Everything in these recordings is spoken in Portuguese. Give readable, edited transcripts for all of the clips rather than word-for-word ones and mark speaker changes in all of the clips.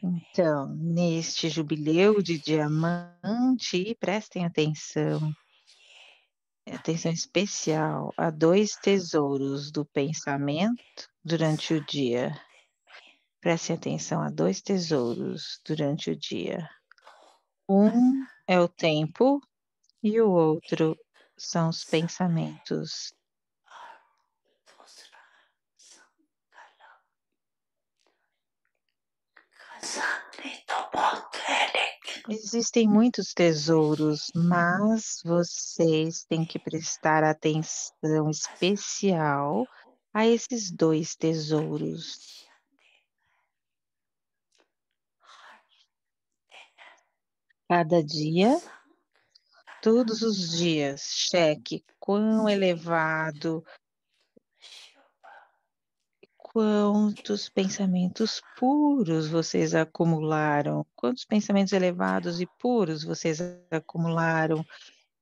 Speaker 1: Então, neste jubileu de diamante, prestem atenção especial a 2 tesouros do pensamento durante o dia. Prestem atenção a 2 tesouros durante o dia. Um é o tempo e o outro são os pensamentos. Existem muitos tesouros, mas vocês têm que prestar atenção especial a esses 2 tesouros. Cada dia, todos os dias, cheque quão elevado, quantos pensamentos puros vocês acumularam, quantos pensamentos elevados e puros vocês acumularam,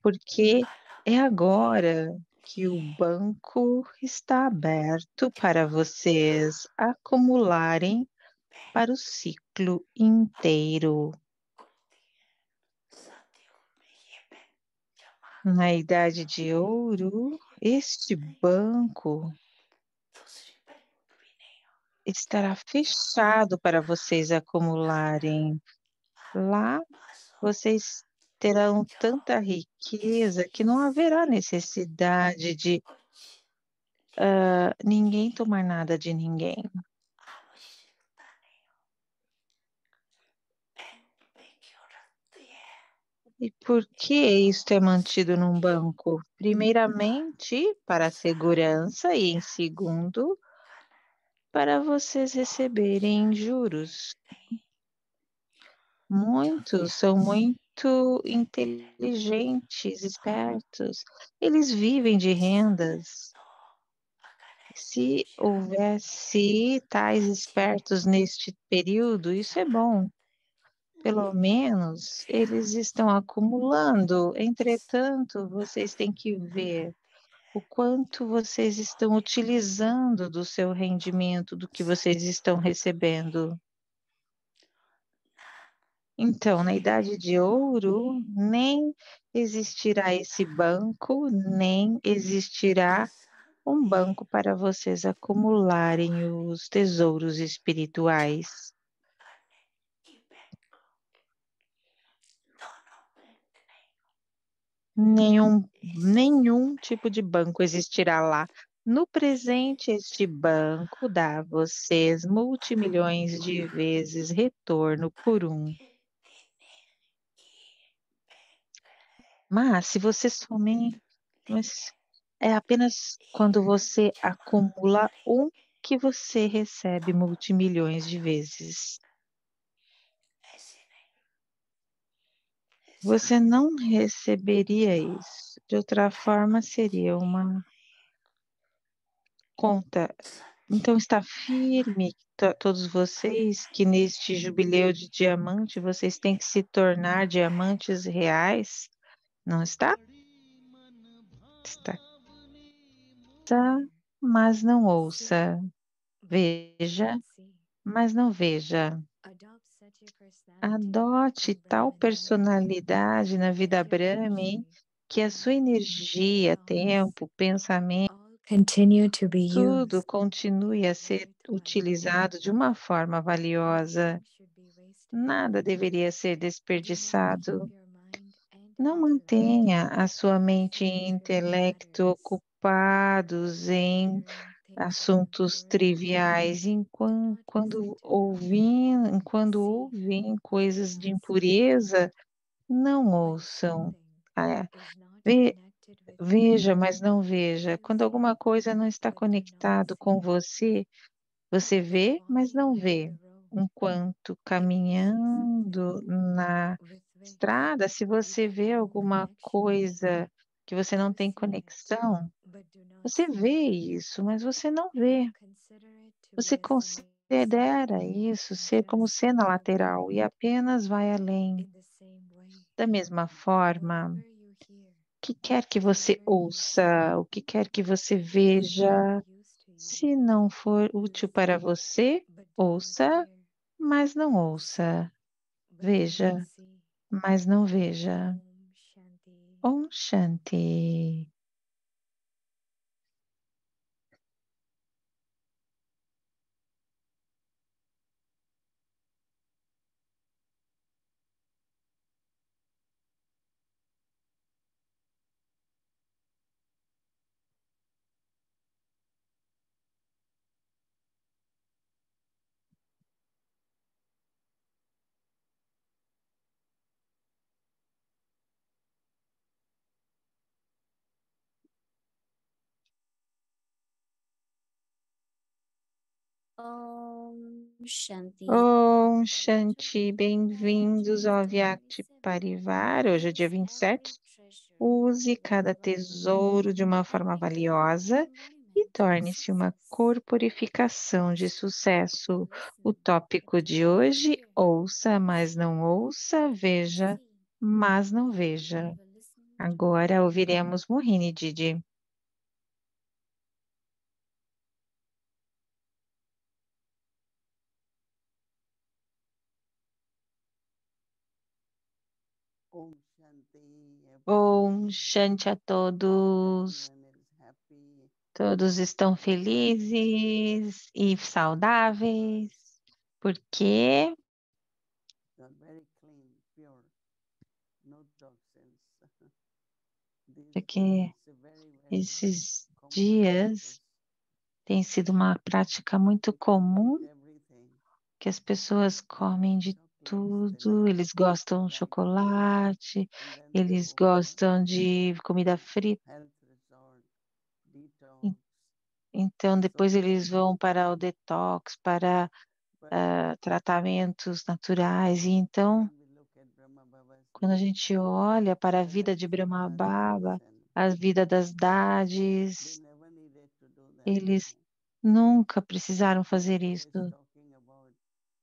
Speaker 1: porque é agora que o banco está aberto para vocês acumularem para o ciclo inteiro. Na idade de ouro, este banco estará fechado para vocês acumularem. Lá, vocês terão tanta riqueza que não haverá necessidade de ninguém tomar nada de ninguém. E por que isto é mantido num banco? Primeiramente, para a segurança e, em segundo, para vocês receberem juros. Muitos são muito inteligentes, espertos. Eles vivem de rendas. Se houvesse tais espertos neste período, isso é bom. Pelo menos eles estão acumulando. Entretanto, vocês têm que ver o quanto vocês estão utilizando do seu rendimento, do que vocês estão recebendo. Então, na idade de ouro, nem existirá esse banco, nem existirá um banco para vocês acumularem os tesouros espirituais. Nenhum tipo de banco existirá lá. No presente, este banco dá a vocês multimilhões de vezes retorno por um. Mas se você somente, mas é apenas quando você acumula um que você recebe multimilhões de vezes. Você não receberia isso. De outra forma, seria uma conta. Então está firme, todos vocês, que neste jubileu de diamante vocês têm que se tornar diamantes reais, não está? Está, está, mas não ouça. Veja, mas não veja. Adote tal personalidade na vida Brahmi que a sua energia, tempo, pensamento,
Speaker 2: Continue to be
Speaker 1: tudo
Speaker 2: used.
Speaker 1: continue a ser utilizado de uma forma valiosa. Nada deveria ser desperdiçado. Não mantenha a sua mente e intelecto ocupados em assuntos triviais, quando ouvem coisas de impureza, não ouçam. Ah, ve- veja, mas não veja. Quando alguma coisa não está conectado com você, você vê, mas não vê. Enquanto caminhando na estrada, se você vê alguma coisa que você não tem conexão, você vê isso, mas você não vê. Você considera isso ser como cena lateral e apenas vai além. Da mesma forma, o que quer que você ouça, o que quer que você veja, se não for útil para você, ouça, mas não ouça. Veja, mas não veja. Om Shanti.
Speaker 2: Shanti.
Speaker 1: Om Shanti, bem-vindos ao Avyakti Parivar. Hoje é dia 27. Use cada tesouro de uma forma valiosa e torne-se uma corporificação de sucesso. O tópico de hoje: ouça, mas não ouça, veja, mas não veja. Agora ouviremos Mohini Didi.
Speaker 3: Om Shanti,
Speaker 1: Om
Speaker 3: everyone.
Speaker 1: Shanti a todos.
Speaker 3: Everyone is happy.
Speaker 1: Todos estão felizes e saudáveis, porque
Speaker 3: You are very clean, pure, no toxins. These
Speaker 1: porque
Speaker 3: days, very, very
Speaker 1: esses
Speaker 3: common
Speaker 1: dias
Speaker 3: practice.
Speaker 1: tem sido uma prática muito
Speaker 3: People eat
Speaker 1: comum
Speaker 3: everything.
Speaker 1: que as pessoas
Speaker 3: They like
Speaker 1: comem de
Speaker 3: chocolates, they
Speaker 1: tudo,
Speaker 3: like
Speaker 1: eles gostam de
Speaker 3: fried food,
Speaker 1: chocolate,
Speaker 3: and then they
Speaker 1: eles
Speaker 3: go for
Speaker 1: gostam de comida frita,
Speaker 3: health resort, detox.
Speaker 1: então
Speaker 3: So
Speaker 1: depois
Speaker 3: many
Speaker 1: eles vão
Speaker 3: things.
Speaker 1: para o detox, para
Speaker 3: But
Speaker 1: tratamentos naturais, e então
Speaker 3: when we look at Brahma Baba's
Speaker 1: quando a
Speaker 3: life,
Speaker 1: gente olha para a
Speaker 3: the
Speaker 1: vida
Speaker 3: life
Speaker 1: de
Speaker 3: of
Speaker 1: Brahma Baba,
Speaker 3: transformation,
Speaker 1: a vida das
Speaker 3: they
Speaker 1: Dades,
Speaker 3: never needed to do that.
Speaker 1: eles nunca precisaram fazer
Speaker 3: Baba is
Speaker 1: isso.
Speaker 3: talking about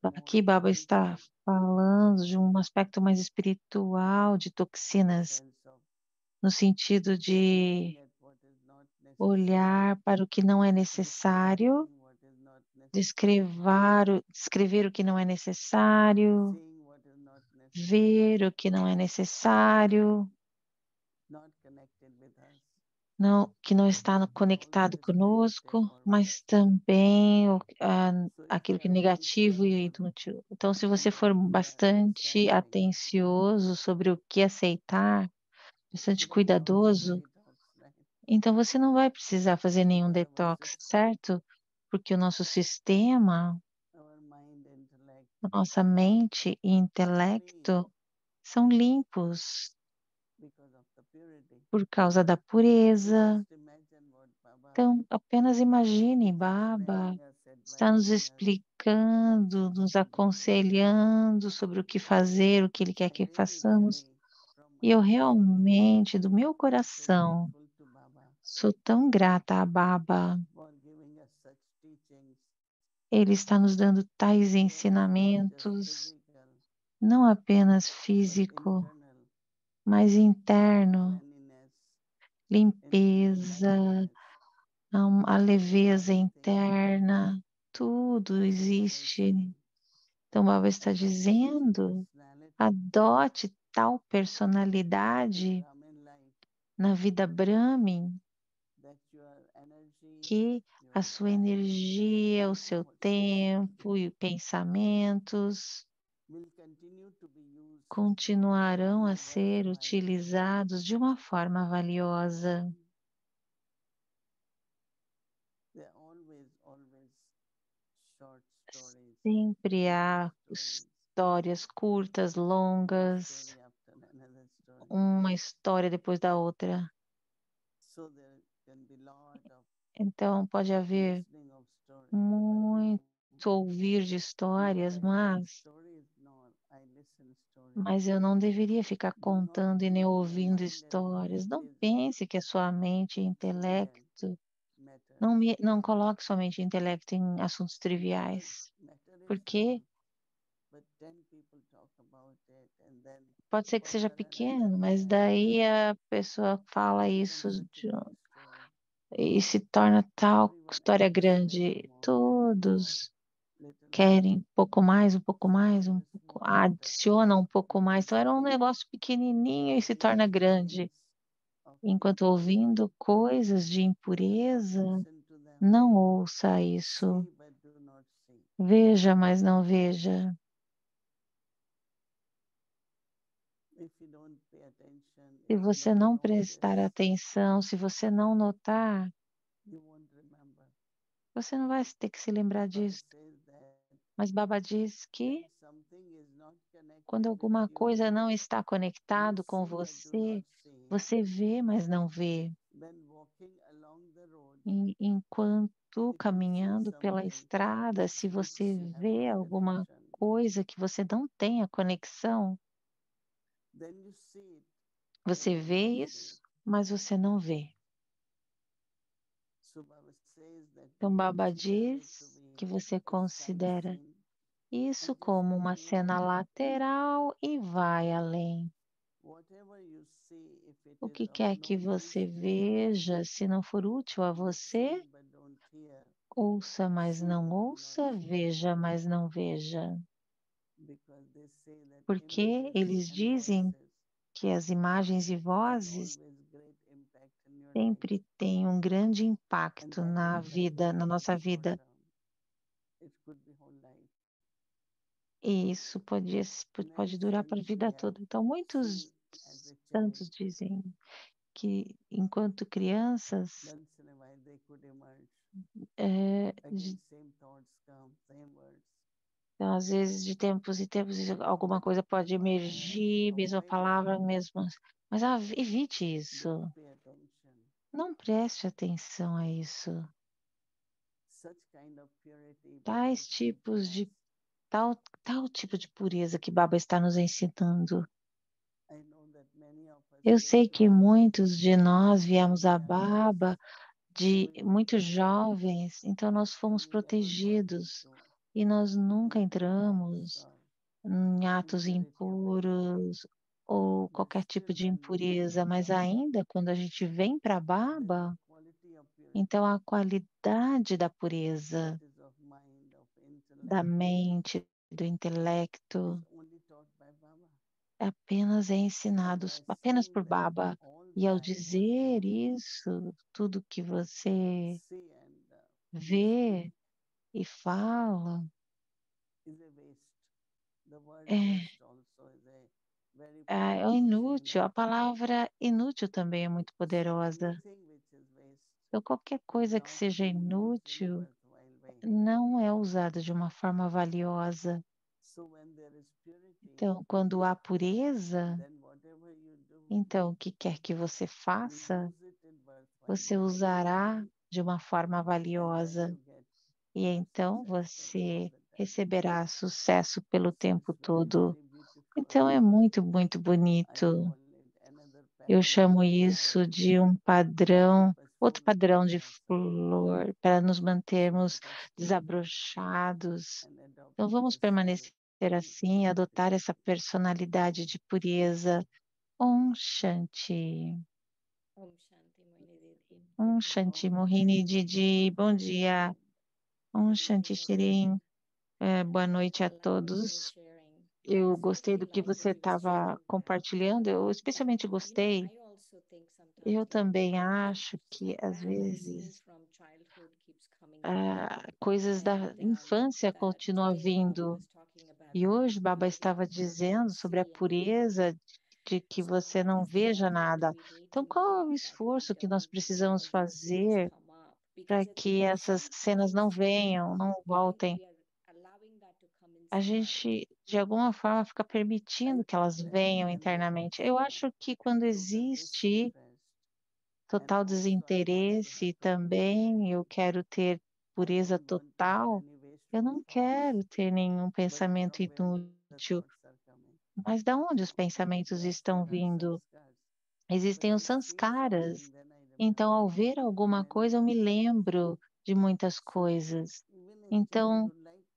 Speaker 3: more
Speaker 1: Aqui Baba está
Speaker 3: spiritual
Speaker 1: falando de um aspecto mais espiritual de
Speaker 3: in the
Speaker 1: toxinas,
Speaker 3: sense of
Speaker 1: no sentido
Speaker 3: looking
Speaker 1: de
Speaker 3: at what is not necessary,
Speaker 1: olhar para o que não é necessário,
Speaker 3: describing what is not necessary,
Speaker 1: descrever o que não é necessário,
Speaker 3: seeing what is not necessary,
Speaker 1: ver o que não é necessário,
Speaker 3: not connected with us,
Speaker 1: não, que não está
Speaker 3: but
Speaker 1: conectado
Speaker 3: always negative
Speaker 1: conosco,
Speaker 3: or bad.
Speaker 1: mas também
Speaker 3: So if
Speaker 1: aquilo
Speaker 3: we
Speaker 1: que é
Speaker 3: are very
Speaker 1: negativo e
Speaker 3: careful
Speaker 1: inútil. Então, se você
Speaker 3: and
Speaker 1: for
Speaker 3: we are
Speaker 1: bastante
Speaker 3: accepting,
Speaker 1: atencioso sobre o que aceitar, bastante
Speaker 3: then no need to
Speaker 1: cuidadoso,
Speaker 3: detox, right?
Speaker 1: então você não vai precisar fazer nenhum
Speaker 3: Because our
Speaker 1: detox,
Speaker 3: system,
Speaker 1: certo? Porque o nosso sistema,
Speaker 3: our mind, intellect
Speaker 1: a nossa mente e
Speaker 3: are clean
Speaker 1: intelecto são limpos
Speaker 3: because of the purity.
Speaker 1: por causa da
Speaker 3: So
Speaker 1: pureza.
Speaker 3: just imagine what Baba
Speaker 1: Então, apenas imagine,
Speaker 3: is
Speaker 1: Baba
Speaker 3: explaining us,
Speaker 1: está nos
Speaker 3: advising us what
Speaker 1: explicando,
Speaker 3: needs
Speaker 1: nos
Speaker 3: to be done.
Speaker 1: aconselhando sobre o que fazer, o que Ele quer
Speaker 3: I
Speaker 1: que
Speaker 3: really,
Speaker 1: façamos.
Speaker 3: really, from
Speaker 1: E
Speaker 3: my
Speaker 1: eu
Speaker 3: heart,
Speaker 1: realmente, do meu
Speaker 3: so
Speaker 1: coração,
Speaker 3: grateful to Baba
Speaker 1: sou tão grata a Baba.
Speaker 3: for giving us such teachings.
Speaker 1: Ele está nos dando tais
Speaker 3: So it's not just
Speaker 1: ensinamentos,
Speaker 3: physical,
Speaker 1: não apenas
Speaker 3: but
Speaker 1: físico,
Speaker 3: internal
Speaker 1: mas interno,
Speaker 3: cleanliness, internal
Speaker 1: limpeza,
Speaker 3: lightness,
Speaker 1: a leveza
Speaker 3: everything
Speaker 1: interna, tudo
Speaker 3: is
Speaker 1: existe.
Speaker 3: embracing.
Speaker 1: Então, Baba está
Speaker 3: Adopt such
Speaker 1: dizendo:
Speaker 3: personality
Speaker 1: adote tal
Speaker 3: in
Speaker 1: personalidade
Speaker 3: Brahmin life
Speaker 1: na vida Brahmin,
Speaker 3: that your energy,
Speaker 1: que a
Speaker 3: your
Speaker 1: sua
Speaker 3: time,
Speaker 1: energia, o
Speaker 3: and
Speaker 1: seu
Speaker 3: efforts
Speaker 1: tempo e pensamentos
Speaker 3: will continue to be used
Speaker 1: continuarão
Speaker 3: in
Speaker 1: a
Speaker 3: a
Speaker 1: ser
Speaker 3: worthwhile way.
Speaker 1: utilizados de uma forma valiosa.
Speaker 3: There are always, always short stories,
Speaker 1: Sempre
Speaker 3: long
Speaker 1: há
Speaker 3: stories,
Speaker 1: histórias curtas,
Speaker 3: one
Speaker 1: longas,
Speaker 3: story after another story.
Speaker 1: uma história depois da outra.
Speaker 3: So there can be lot of
Speaker 1: Então, pode haver
Speaker 3: listening of stories, but
Speaker 1: muito ouvir de
Speaker 3: not
Speaker 1: histórias,
Speaker 3: I tell
Speaker 1: mas
Speaker 3: stories, nor I listen stories.
Speaker 1: Mas eu não deveria ficar
Speaker 3: Do not
Speaker 1: contando e nem
Speaker 3: think your
Speaker 1: ouvindo
Speaker 3: mind and
Speaker 1: histórias.
Speaker 3: intellect
Speaker 1: Não
Speaker 3: is
Speaker 1: pense que a sua mente e
Speaker 3: trivial
Speaker 1: intelecto.
Speaker 3: matters.
Speaker 1: Não coloque sua mente e intelecto em assuntos
Speaker 3: Because
Speaker 1: triviais.
Speaker 3: matter is
Speaker 1: Porque
Speaker 3: small, but 10 people talk about it and then
Speaker 1: pode ser que seja
Speaker 3: further another
Speaker 1: pequeno, mas
Speaker 3: 10,
Speaker 1: daí a pessoa fala
Speaker 3: it
Speaker 1: isso
Speaker 3: becomes such a big story.
Speaker 1: e se torna tal
Speaker 3: Everyone
Speaker 1: história
Speaker 3: else little
Speaker 1: grande.
Speaker 3: more, little more,
Speaker 1: Todos
Speaker 3: little
Speaker 1: querem um pouco mais, um pouco mais,
Speaker 3: There
Speaker 1: um
Speaker 3: is
Speaker 1: pouco,
Speaker 3: no doubt that
Speaker 1: adiciona um pouco mais. Então era um
Speaker 3: these
Speaker 1: negócio pequenininho e se torna grande.
Speaker 3: things of
Speaker 1: Enquanto
Speaker 3: impurity,
Speaker 1: ouvindo coisas de
Speaker 3: do not
Speaker 1: impureza,
Speaker 3: listen to them.
Speaker 1: não ouça isso.
Speaker 3: See but do not see.
Speaker 1: Veja, mas não veja.
Speaker 3: If you don't pay attention,
Speaker 1: Se
Speaker 3: if you
Speaker 1: você
Speaker 3: don't
Speaker 1: não
Speaker 3: notice,
Speaker 1: prestar atenção, se você não notar,
Speaker 3: you won't remember.
Speaker 1: você não vai ter que se lembrar
Speaker 3: Baba
Speaker 1: disso.
Speaker 3: says that
Speaker 1: Mas Baba diz
Speaker 3: when
Speaker 1: que
Speaker 3: something is not
Speaker 1: quando
Speaker 3: connected with
Speaker 1: alguma
Speaker 3: you,
Speaker 1: coisa não está
Speaker 3: you
Speaker 1: conectado com
Speaker 3: see but do not
Speaker 1: você,
Speaker 3: see.
Speaker 1: você vê, mas não vê.
Speaker 3: When walking along the road,
Speaker 1: Enquanto
Speaker 3: if you see
Speaker 1: caminhando pela
Speaker 3: something
Speaker 1: estrada, se
Speaker 3: which
Speaker 1: você
Speaker 3: you have
Speaker 1: vê
Speaker 3: no
Speaker 1: alguma
Speaker 3: connection,
Speaker 1: coisa que você não tem a conexão,
Speaker 3: then you see it, but
Speaker 1: você
Speaker 3: do
Speaker 1: vê
Speaker 3: not see.
Speaker 1: isso, mas você não vê.
Speaker 3: So Baba says that you
Speaker 1: Então, Baba
Speaker 3: consider it to
Speaker 1: diz que
Speaker 3: be
Speaker 1: você
Speaker 3: a side
Speaker 1: considera
Speaker 3: scene
Speaker 1: isso
Speaker 3: and just
Speaker 1: como
Speaker 3: go
Speaker 1: uma cena
Speaker 3: beyond.
Speaker 1: lateral e vai além.
Speaker 3: Whatever you see, if it
Speaker 1: O
Speaker 3: is
Speaker 1: que
Speaker 3: of
Speaker 1: quer que
Speaker 3: no use
Speaker 1: você
Speaker 3: to you,
Speaker 1: veja, se não for útil a
Speaker 3: listen
Speaker 1: você,
Speaker 3: but don't hear,
Speaker 1: ouça, mas
Speaker 3: see
Speaker 1: não
Speaker 3: but do not
Speaker 1: ouça,
Speaker 3: see.
Speaker 1: veja, mas não veja.
Speaker 3: Because they say that
Speaker 1: Porque
Speaker 3: images
Speaker 1: eles
Speaker 3: and
Speaker 1: dizem
Speaker 3: voices
Speaker 1: que as imagens e
Speaker 3: have
Speaker 1: vozes
Speaker 3: always great impact in your life.
Speaker 1: sempre têm um grande
Speaker 3: And
Speaker 1: impacto
Speaker 3: that
Speaker 1: na
Speaker 3: impact
Speaker 1: vida,
Speaker 3: could
Speaker 1: na
Speaker 3: be
Speaker 1: nossa
Speaker 3: short
Speaker 1: vida.
Speaker 3: term. It could be whole life.
Speaker 1: E isso pode
Speaker 3: Many
Speaker 1: durar para a
Speaker 3: saints we
Speaker 1: vida
Speaker 3: have
Speaker 1: toda. Então,
Speaker 3: seen
Speaker 1: muitos
Speaker 3: as a child.
Speaker 1: santos dizem que, enquanto crianças,
Speaker 3: Once in a while they could emerge.
Speaker 1: é,
Speaker 3: Again, same thoughts come, same words.
Speaker 1: então, às vezes, de tempos em tempos, alguma coisa pode
Speaker 3: But I have to
Speaker 1: emergir, mesma
Speaker 3: avoid it.
Speaker 1: palavra, mesmo. Mas evite isso.
Speaker 3: Don't pay attention.
Speaker 1: Não preste atenção a isso.
Speaker 3: Such kind of purity Baba
Speaker 1: Tais
Speaker 3: is teaching
Speaker 1: tipos de
Speaker 3: us.
Speaker 1: tal tipo de pureza que Baba está nos ensinando.
Speaker 3: I know that many of us
Speaker 1: Eu
Speaker 3: came
Speaker 1: sei
Speaker 3: to
Speaker 1: que
Speaker 3: Baba
Speaker 1: muitos de nós
Speaker 3: very
Speaker 1: viemos a
Speaker 3: young,
Speaker 1: Baba
Speaker 3: so
Speaker 1: de
Speaker 3: we were
Speaker 1: muito
Speaker 3: protected,
Speaker 1: jovens, então nós
Speaker 3: and
Speaker 1: fomos
Speaker 3: we never got
Speaker 1: protegidos
Speaker 3: into
Speaker 1: e nós nunca
Speaker 3: illegal acts
Speaker 1: entramos
Speaker 3: or
Speaker 1: em atos
Speaker 3: impurity of any kind.
Speaker 1: impuros ou
Speaker 3: But
Speaker 1: qualquer tipo
Speaker 3: still,
Speaker 1: de
Speaker 3: when we come
Speaker 1: impureza,
Speaker 3: to
Speaker 1: mas
Speaker 3: Baba,
Speaker 1: ainda quando a gente vem para
Speaker 3: then the
Speaker 1: Baba,
Speaker 3: quality of
Speaker 1: então
Speaker 3: purity
Speaker 1: a qualidade da
Speaker 3: that
Speaker 1: pureza,
Speaker 3: is of mind, of
Speaker 1: da
Speaker 3: intellect,
Speaker 1: mente, do
Speaker 3: is
Speaker 1: intelecto,
Speaker 3: only taught by Baba.
Speaker 1: apenas é
Speaker 3: And
Speaker 1: ensinado
Speaker 3: by
Speaker 1: apenas
Speaker 3: saying
Speaker 1: por
Speaker 3: that
Speaker 1: Baba.
Speaker 3: all
Speaker 1: E ao
Speaker 3: that what
Speaker 1: dizer
Speaker 3: you
Speaker 1: isso, tudo que você
Speaker 3: see and
Speaker 1: vê
Speaker 3: speak
Speaker 1: e fala
Speaker 3: is a waste. The word
Speaker 1: é,
Speaker 3: waste also is a very
Speaker 1: é
Speaker 3: powerful
Speaker 1: inútil.
Speaker 3: saying.
Speaker 1: A palavra inútil também é muito
Speaker 3: So
Speaker 1: poderosa.
Speaker 3: anything which is waste
Speaker 1: Então, qualquer
Speaker 3: is
Speaker 1: coisa que
Speaker 3: not
Speaker 1: seja
Speaker 3: being used in a
Speaker 1: inútil
Speaker 3: worthwhile way.
Speaker 1: não é usada de uma forma valiosa.
Speaker 3: So when there is purity,
Speaker 1: Então, quando há pureza,
Speaker 3: then whatever you do,
Speaker 1: então o que quer que você
Speaker 3: you
Speaker 1: faça,
Speaker 3: use it in worthwhile
Speaker 1: você
Speaker 3: way.
Speaker 1: usará de uma forma
Speaker 3: And then
Speaker 1: valiosa.
Speaker 3: you get
Speaker 1: E então
Speaker 3: successful all
Speaker 1: você
Speaker 3: the time.
Speaker 1: receberá sucesso pelo
Speaker 3: So it's
Speaker 1: tempo
Speaker 3: very,
Speaker 1: todo.
Speaker 3: very beautiful.
Speaker 1: Então é muito, muito
Speaker 3: I
Speaker 1: bonito.
Speaker 3: call it another
Speaker 1: Eu
Speaker 3: pattern of
Speaker 1: chamo
Speaker 3: flower
Speaker 1: isso de um
Speaker 3: to keep
Speaker 1: padrão,
Speaker 3: us
Speaker 1: outro
Speaker 3: fully
Speaker 1: padrão de
Speaker 3: blossom.
Speaker 1: flor, para nos
Speaker 3: So
Speaker 1: mantermos
Speaker 3: let us keep
Speaker 1: desabrochados.
Speaker 3: and adopt
Speaker 1: Então vamos permanecer assim, e
Speaker 3: personality of
Speaker 1: adotar essa
Speaker 3: purity.
Speaker 1: personalidade de pureza. Om Shanti.
Speaker 2: Om Shanti Moini Didi.
Speaker 1: Om
Speaker 2: Good
Speaker 1: Shanti
Speaker 2: morning.
Speaker 1: Mohini Didi. Bom dia. Om
Speaker 2: Good
Speaker 1: Shanti
Speaker 2: evening,
Speaker 1: Shirin.
Speaker 2: everyone.
Speaker 1: Boa noite a
Speaker 2: I like what you were
Speaker 1: todos.
Speaker 2: sharing. I
Speaker 1: Eu gostei
Speaker 2: especially
Speaker 1: do que
Speaker 2: like
Speaker 1: você
Speaker 2: what you were
Speaker 1: estava
Speaker 2: sharing
Speaker 1: compartilhando. Eu
Speaker 2: that
Speaker 1: especialmente gostei.
Speaker 2: I also think sometimes
Speaker 1: Eu
Speaker 2: like
Speaker 1: também
Speaker 2: some
Speaker 1: acho que, às
Speaker 2: random scene
Speaker 1: vezes,
Speaker 2: from childhood keeps coming up,
Speaker 1: coisas da
Speaker 2: and
Speaker 1: infância
Speaker 2: that
Speaker 1: continuam
Speaker 2: today Baba
Speaker 1: vindo.
Speaker 2: was talking about
Speaker 1: E hoje, Baba
Speaker 2: purity
Speaker 1: estava
Speaker 2: of what we
Speaker 1: dizendo sobre a
Speaker 2: see and what we
Speaker 1: pureza
Speaker 2: hear.
Speaker 1: de que
Speaker 2: So
Speaker 1: você
Speaker 2: what
Speaker 1: não
Speaker 2: is the
Speaker 1: veja
Speaker 2: effort
Speaker 1: nada.
Speaker 2: we need
Speaker 1: Então,
Speaker 2: to
Speaker 1: qual é
Speaker 2: make
Speaker 1: o
Speaker 2: that we
Speaker 1: esforço que nós
Speaker 2: don't
Speaker 1: precisamos
Speaker 2: all these scenes
Speaker 1: fazer
Speaker 2: come up?
Speaker 1: para
Speaker 2: Because
Speaker 1: que
Speaker 2: if
Speaker 1: essas cenas
Speaker 2: things
Speaker 1: não venham, não voltem?
Speaker 2: we are allowing that to come
Speaker 1: A
Speaker 2: inside,
Speaker 1: gente, de alguma forma, fica
Speaker 3: I
Speaker 1: permitindo que
Speaker 3: think
Speaker 1: elas
Speaker 3: that
Speaker 1: venham
Speaker 3: when there
Speaker 1: internamente.
Speaker 3: is
Speaker 1: Eu acho que quando
Speaker 3: total
Speaker 1: existe
Speaker 3: disinterest, and
Speaker 1: total
Speaker 3: also I want to
Speaker 1: desinteresse
Speaker 3: have
Speaker 1: e
Speaker 3: total
Speaker 1: também eu
Speaker 3: purity,
Speaker 1: quero ter
Speaker 3: I
Speaker 1: pureza
Speaker 3: don't want to have
Speaker 1: total,
Speaker 3: any
Speaker 1: eu
Speaker 3: wasteful
Speaker 1: não
Speaker 3: thoughts.
Speaker 1: quero ter nenhum
Speaker 3: But
Speaker 1: pensamento
Speaker 3: from where the
Speaker 1: inútil.
Speaker 3: thoughts are coming?
Speaker 1: Mas da onde os pensamentos
Speaker 3: Yes,
Speaker 1: estão
Speaker 3: there are
Speaker 1: vindo?
Speaker 3: sanskars. But
Speaker 1: Existem os
Speaker 3: I see
Speaker 1: sanskaras.
Speaker 3: something, then I
Speaker 1: Então,
Speaker 3: remember
Speaker 1: ao ver alguma
Speaker 3: many,
Speaker 1: coisa, eu me
Speaker 3: many things.
Speaker 1: lembro de muitas
Speaker 3: So
Speaker 1: coisas.
Speaker 3: even in
Speaker 1: Então,
Speaker 3: childhood life,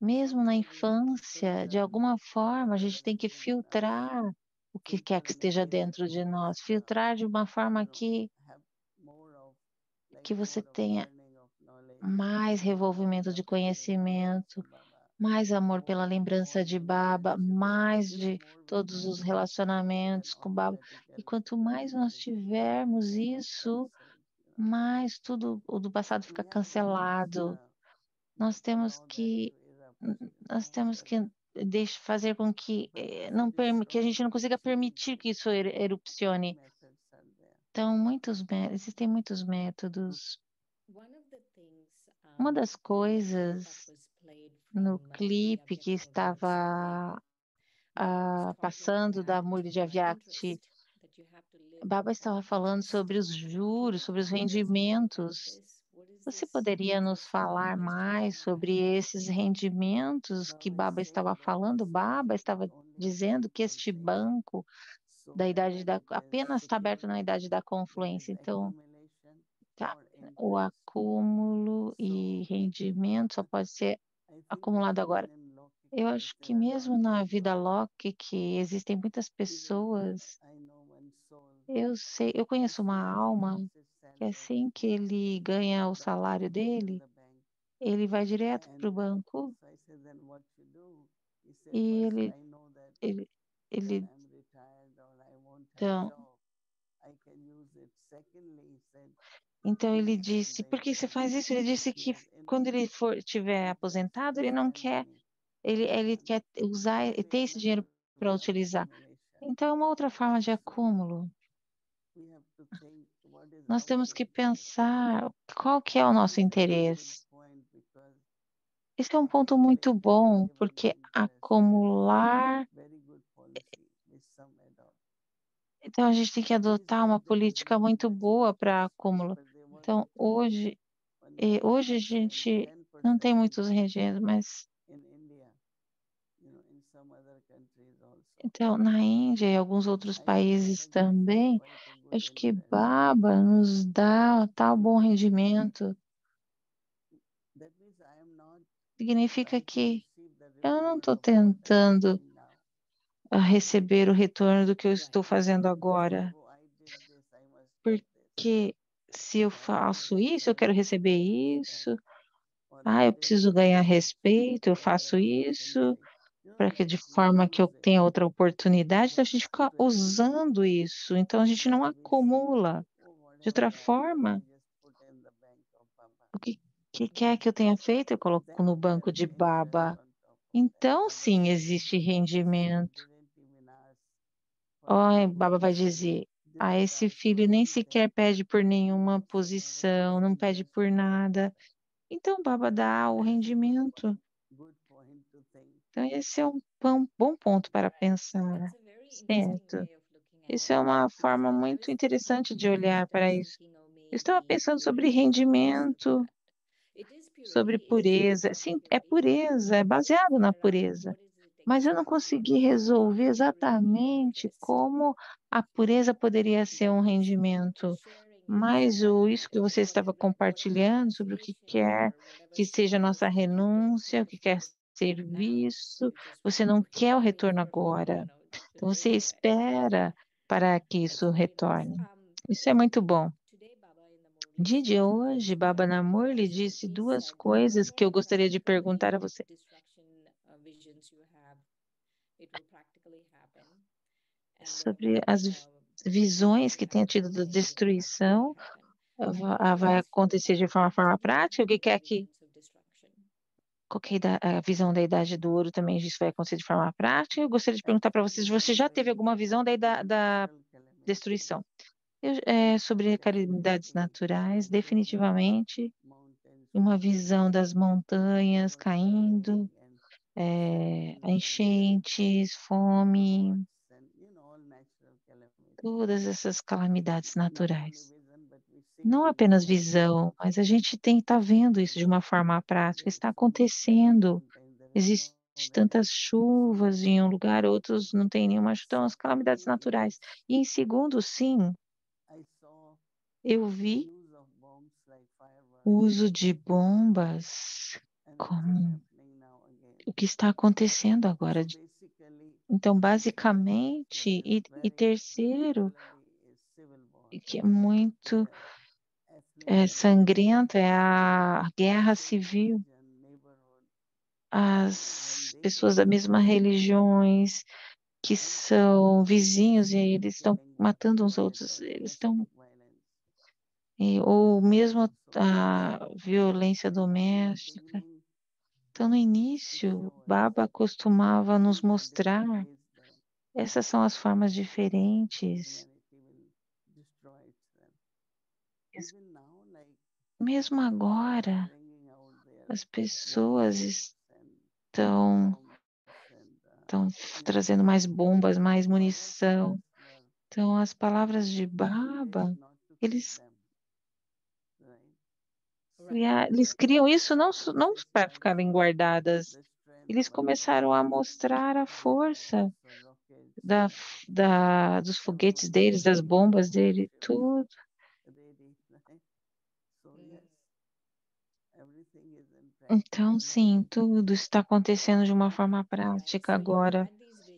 Speaker 1: mesmo na
Speaker 3: somewhere we have to
Speaker 1: infância, de
Speaker 3: filter
Speaker 1: alguma forma, a gente
Speaker 3: whatever
Speaker 1: tem
Speaker 3: is
Speaker 1: que
Speaker 3: within us,
Speaker 1: filtrar o que quer
Speaker 3: filter
Speaker 1: que
Speaker 3: in a
Speaker 1: esteja
Speaker 3: way that
Speaker 1: dentro
Speaker 3: we
Speaker 1: de
Speaker 3: just,
Speaker 1: nós, filtrar de uma forma
Speaker 3: have more of, like
Speaker 1: que você
Speaker 3: more of
Speaker 1: tenha
Speaker 3: learning of knowledge
Speaker 1: mais revolvimento
Speaker 3: and
Speaker 1: de
Speaker 3: of hearing the words
Speaker 1: conhecimento,
Speaker 3: of Baba.
Speaker 1: mais amor pela lembrança de Baba, mais de todos os relacionamentos com Baba. E quanto mais nós tivermos isso, mais tudo o do passado fica cancelado. Nós temos que nós temos que fazer com que que a gente não consiga permitir que isso erupcione. Então, existem muitos métodos. Uma das coisas no clipe que estava passando da Murli Javiakti, Baba estava falando sobre os juros, sobre os rendimentos. Você poderia nos falar mais sobre esses rendimentos que Baba estava falando? Baba estava dizendo que este banco da apenas está aberto na idade da confluência. Então, tá, o acúmulo e rendimento só pode ser acumulado agora. Eu acho que mesmo na vida Loki, que existem muitas pessoas, eu conheço uma alma que assim que ele ganha o salário dele, ele vai direto para o banco e ele, ele, então, então ele disse, por que você faz isso? Ele disse que quando ele tiver aposentado, ele não quer, ele quer usar, ter esse dinheiro para utilizar. Então é uma outra forma de acúmulo. Nós temos que pensar qual que é o nosso interesse. Esse é um ponto muito bom, porque acumular. Então a gente tem que adotar uma política muito boa para acúmulo. Então hoje a gente não tem muitos rendimentos, mas então na Índia e alguns outros países também, acho que Baba nos dá tal bom rendimento. Significa que eu não estou tentando receber o retorno do que eu estou fazendo agora. Porque se eu faço isso, eu quero receber isso. Eu preciso ganhar respeito, eu faço isso para que de forma que eu tenha outra oportunidade, então a gente fica usando isso. Então a gente não acumula. De outra forma, o que quer que eu tenha feito, eu coloco no banco de Baba. Então, sim, existe rendimento. Baba vai dizer, esse filho nem sequer pede por nenhuma posição, não pede por nada. Então, Baba dá o rendimento. Então, esse é um bom ponto para pensar, certo? Isso é uma forma muito interessante de olhar para isso. Eu estava pensando sobre rendimento, sobre pureza. Sim, é pureza, é baseado na pureza. Mas eu não consegui resolver exatamente como a pureza poderia ser um rendimento. Mas isso que você estava compartilhando sobre o que quer que seja a nossa renúncia, o que quer serviço, você não quer o retorno agora. Então você espera para que isso retorne. Isso é muito bom. De hoje, Baba Namor lhe disse duas coisas que eu gostaria de perguntar a você. Sobre as visões que tem tido da destruição, vai acontecer de forma prática? O que quer que qualquer a visão da Idade do Ouro também isso vai acontecer de forma prática? Eu gostaria de perguntar para vocês, você já teve alguma visão da destruição? Sobre calamidades naturais, definitivamente, uma visão das montanhas caindo, enchentes, fome, todas essas calamidades naturais. Não apenas visão, mas a gente tem que estar vendo isso de uma forma prática. Está acontecendo. Existem tantas chuvas em um lugar, outros não tem nenhuma. Então, as calamidades naturais. E em segundo, sim, eu vi o uso de bombas como o que está acontecendo agora. Então, basicamente, e terceiro, que é muito sangrento, é a guerra civil. as pessoas da mesma religiões que são vizinhos e aí eles estão matando uns outros, eles estão, ou mesmo a violência doméstica. Então, no início, Baba costumava nos mostrar essas são as formas diferentes. Mesmo agora, as pessoas estão trazendo mais bombas, mais munição. Então, as palavras de Baba, eles, eles criam isso não para ficarem guardadas. Eles começaram a mostrar a força dos foguetes deles, das bombas dele, tudo. Então, sim, tudo está acontecendo de uma forma prática agora.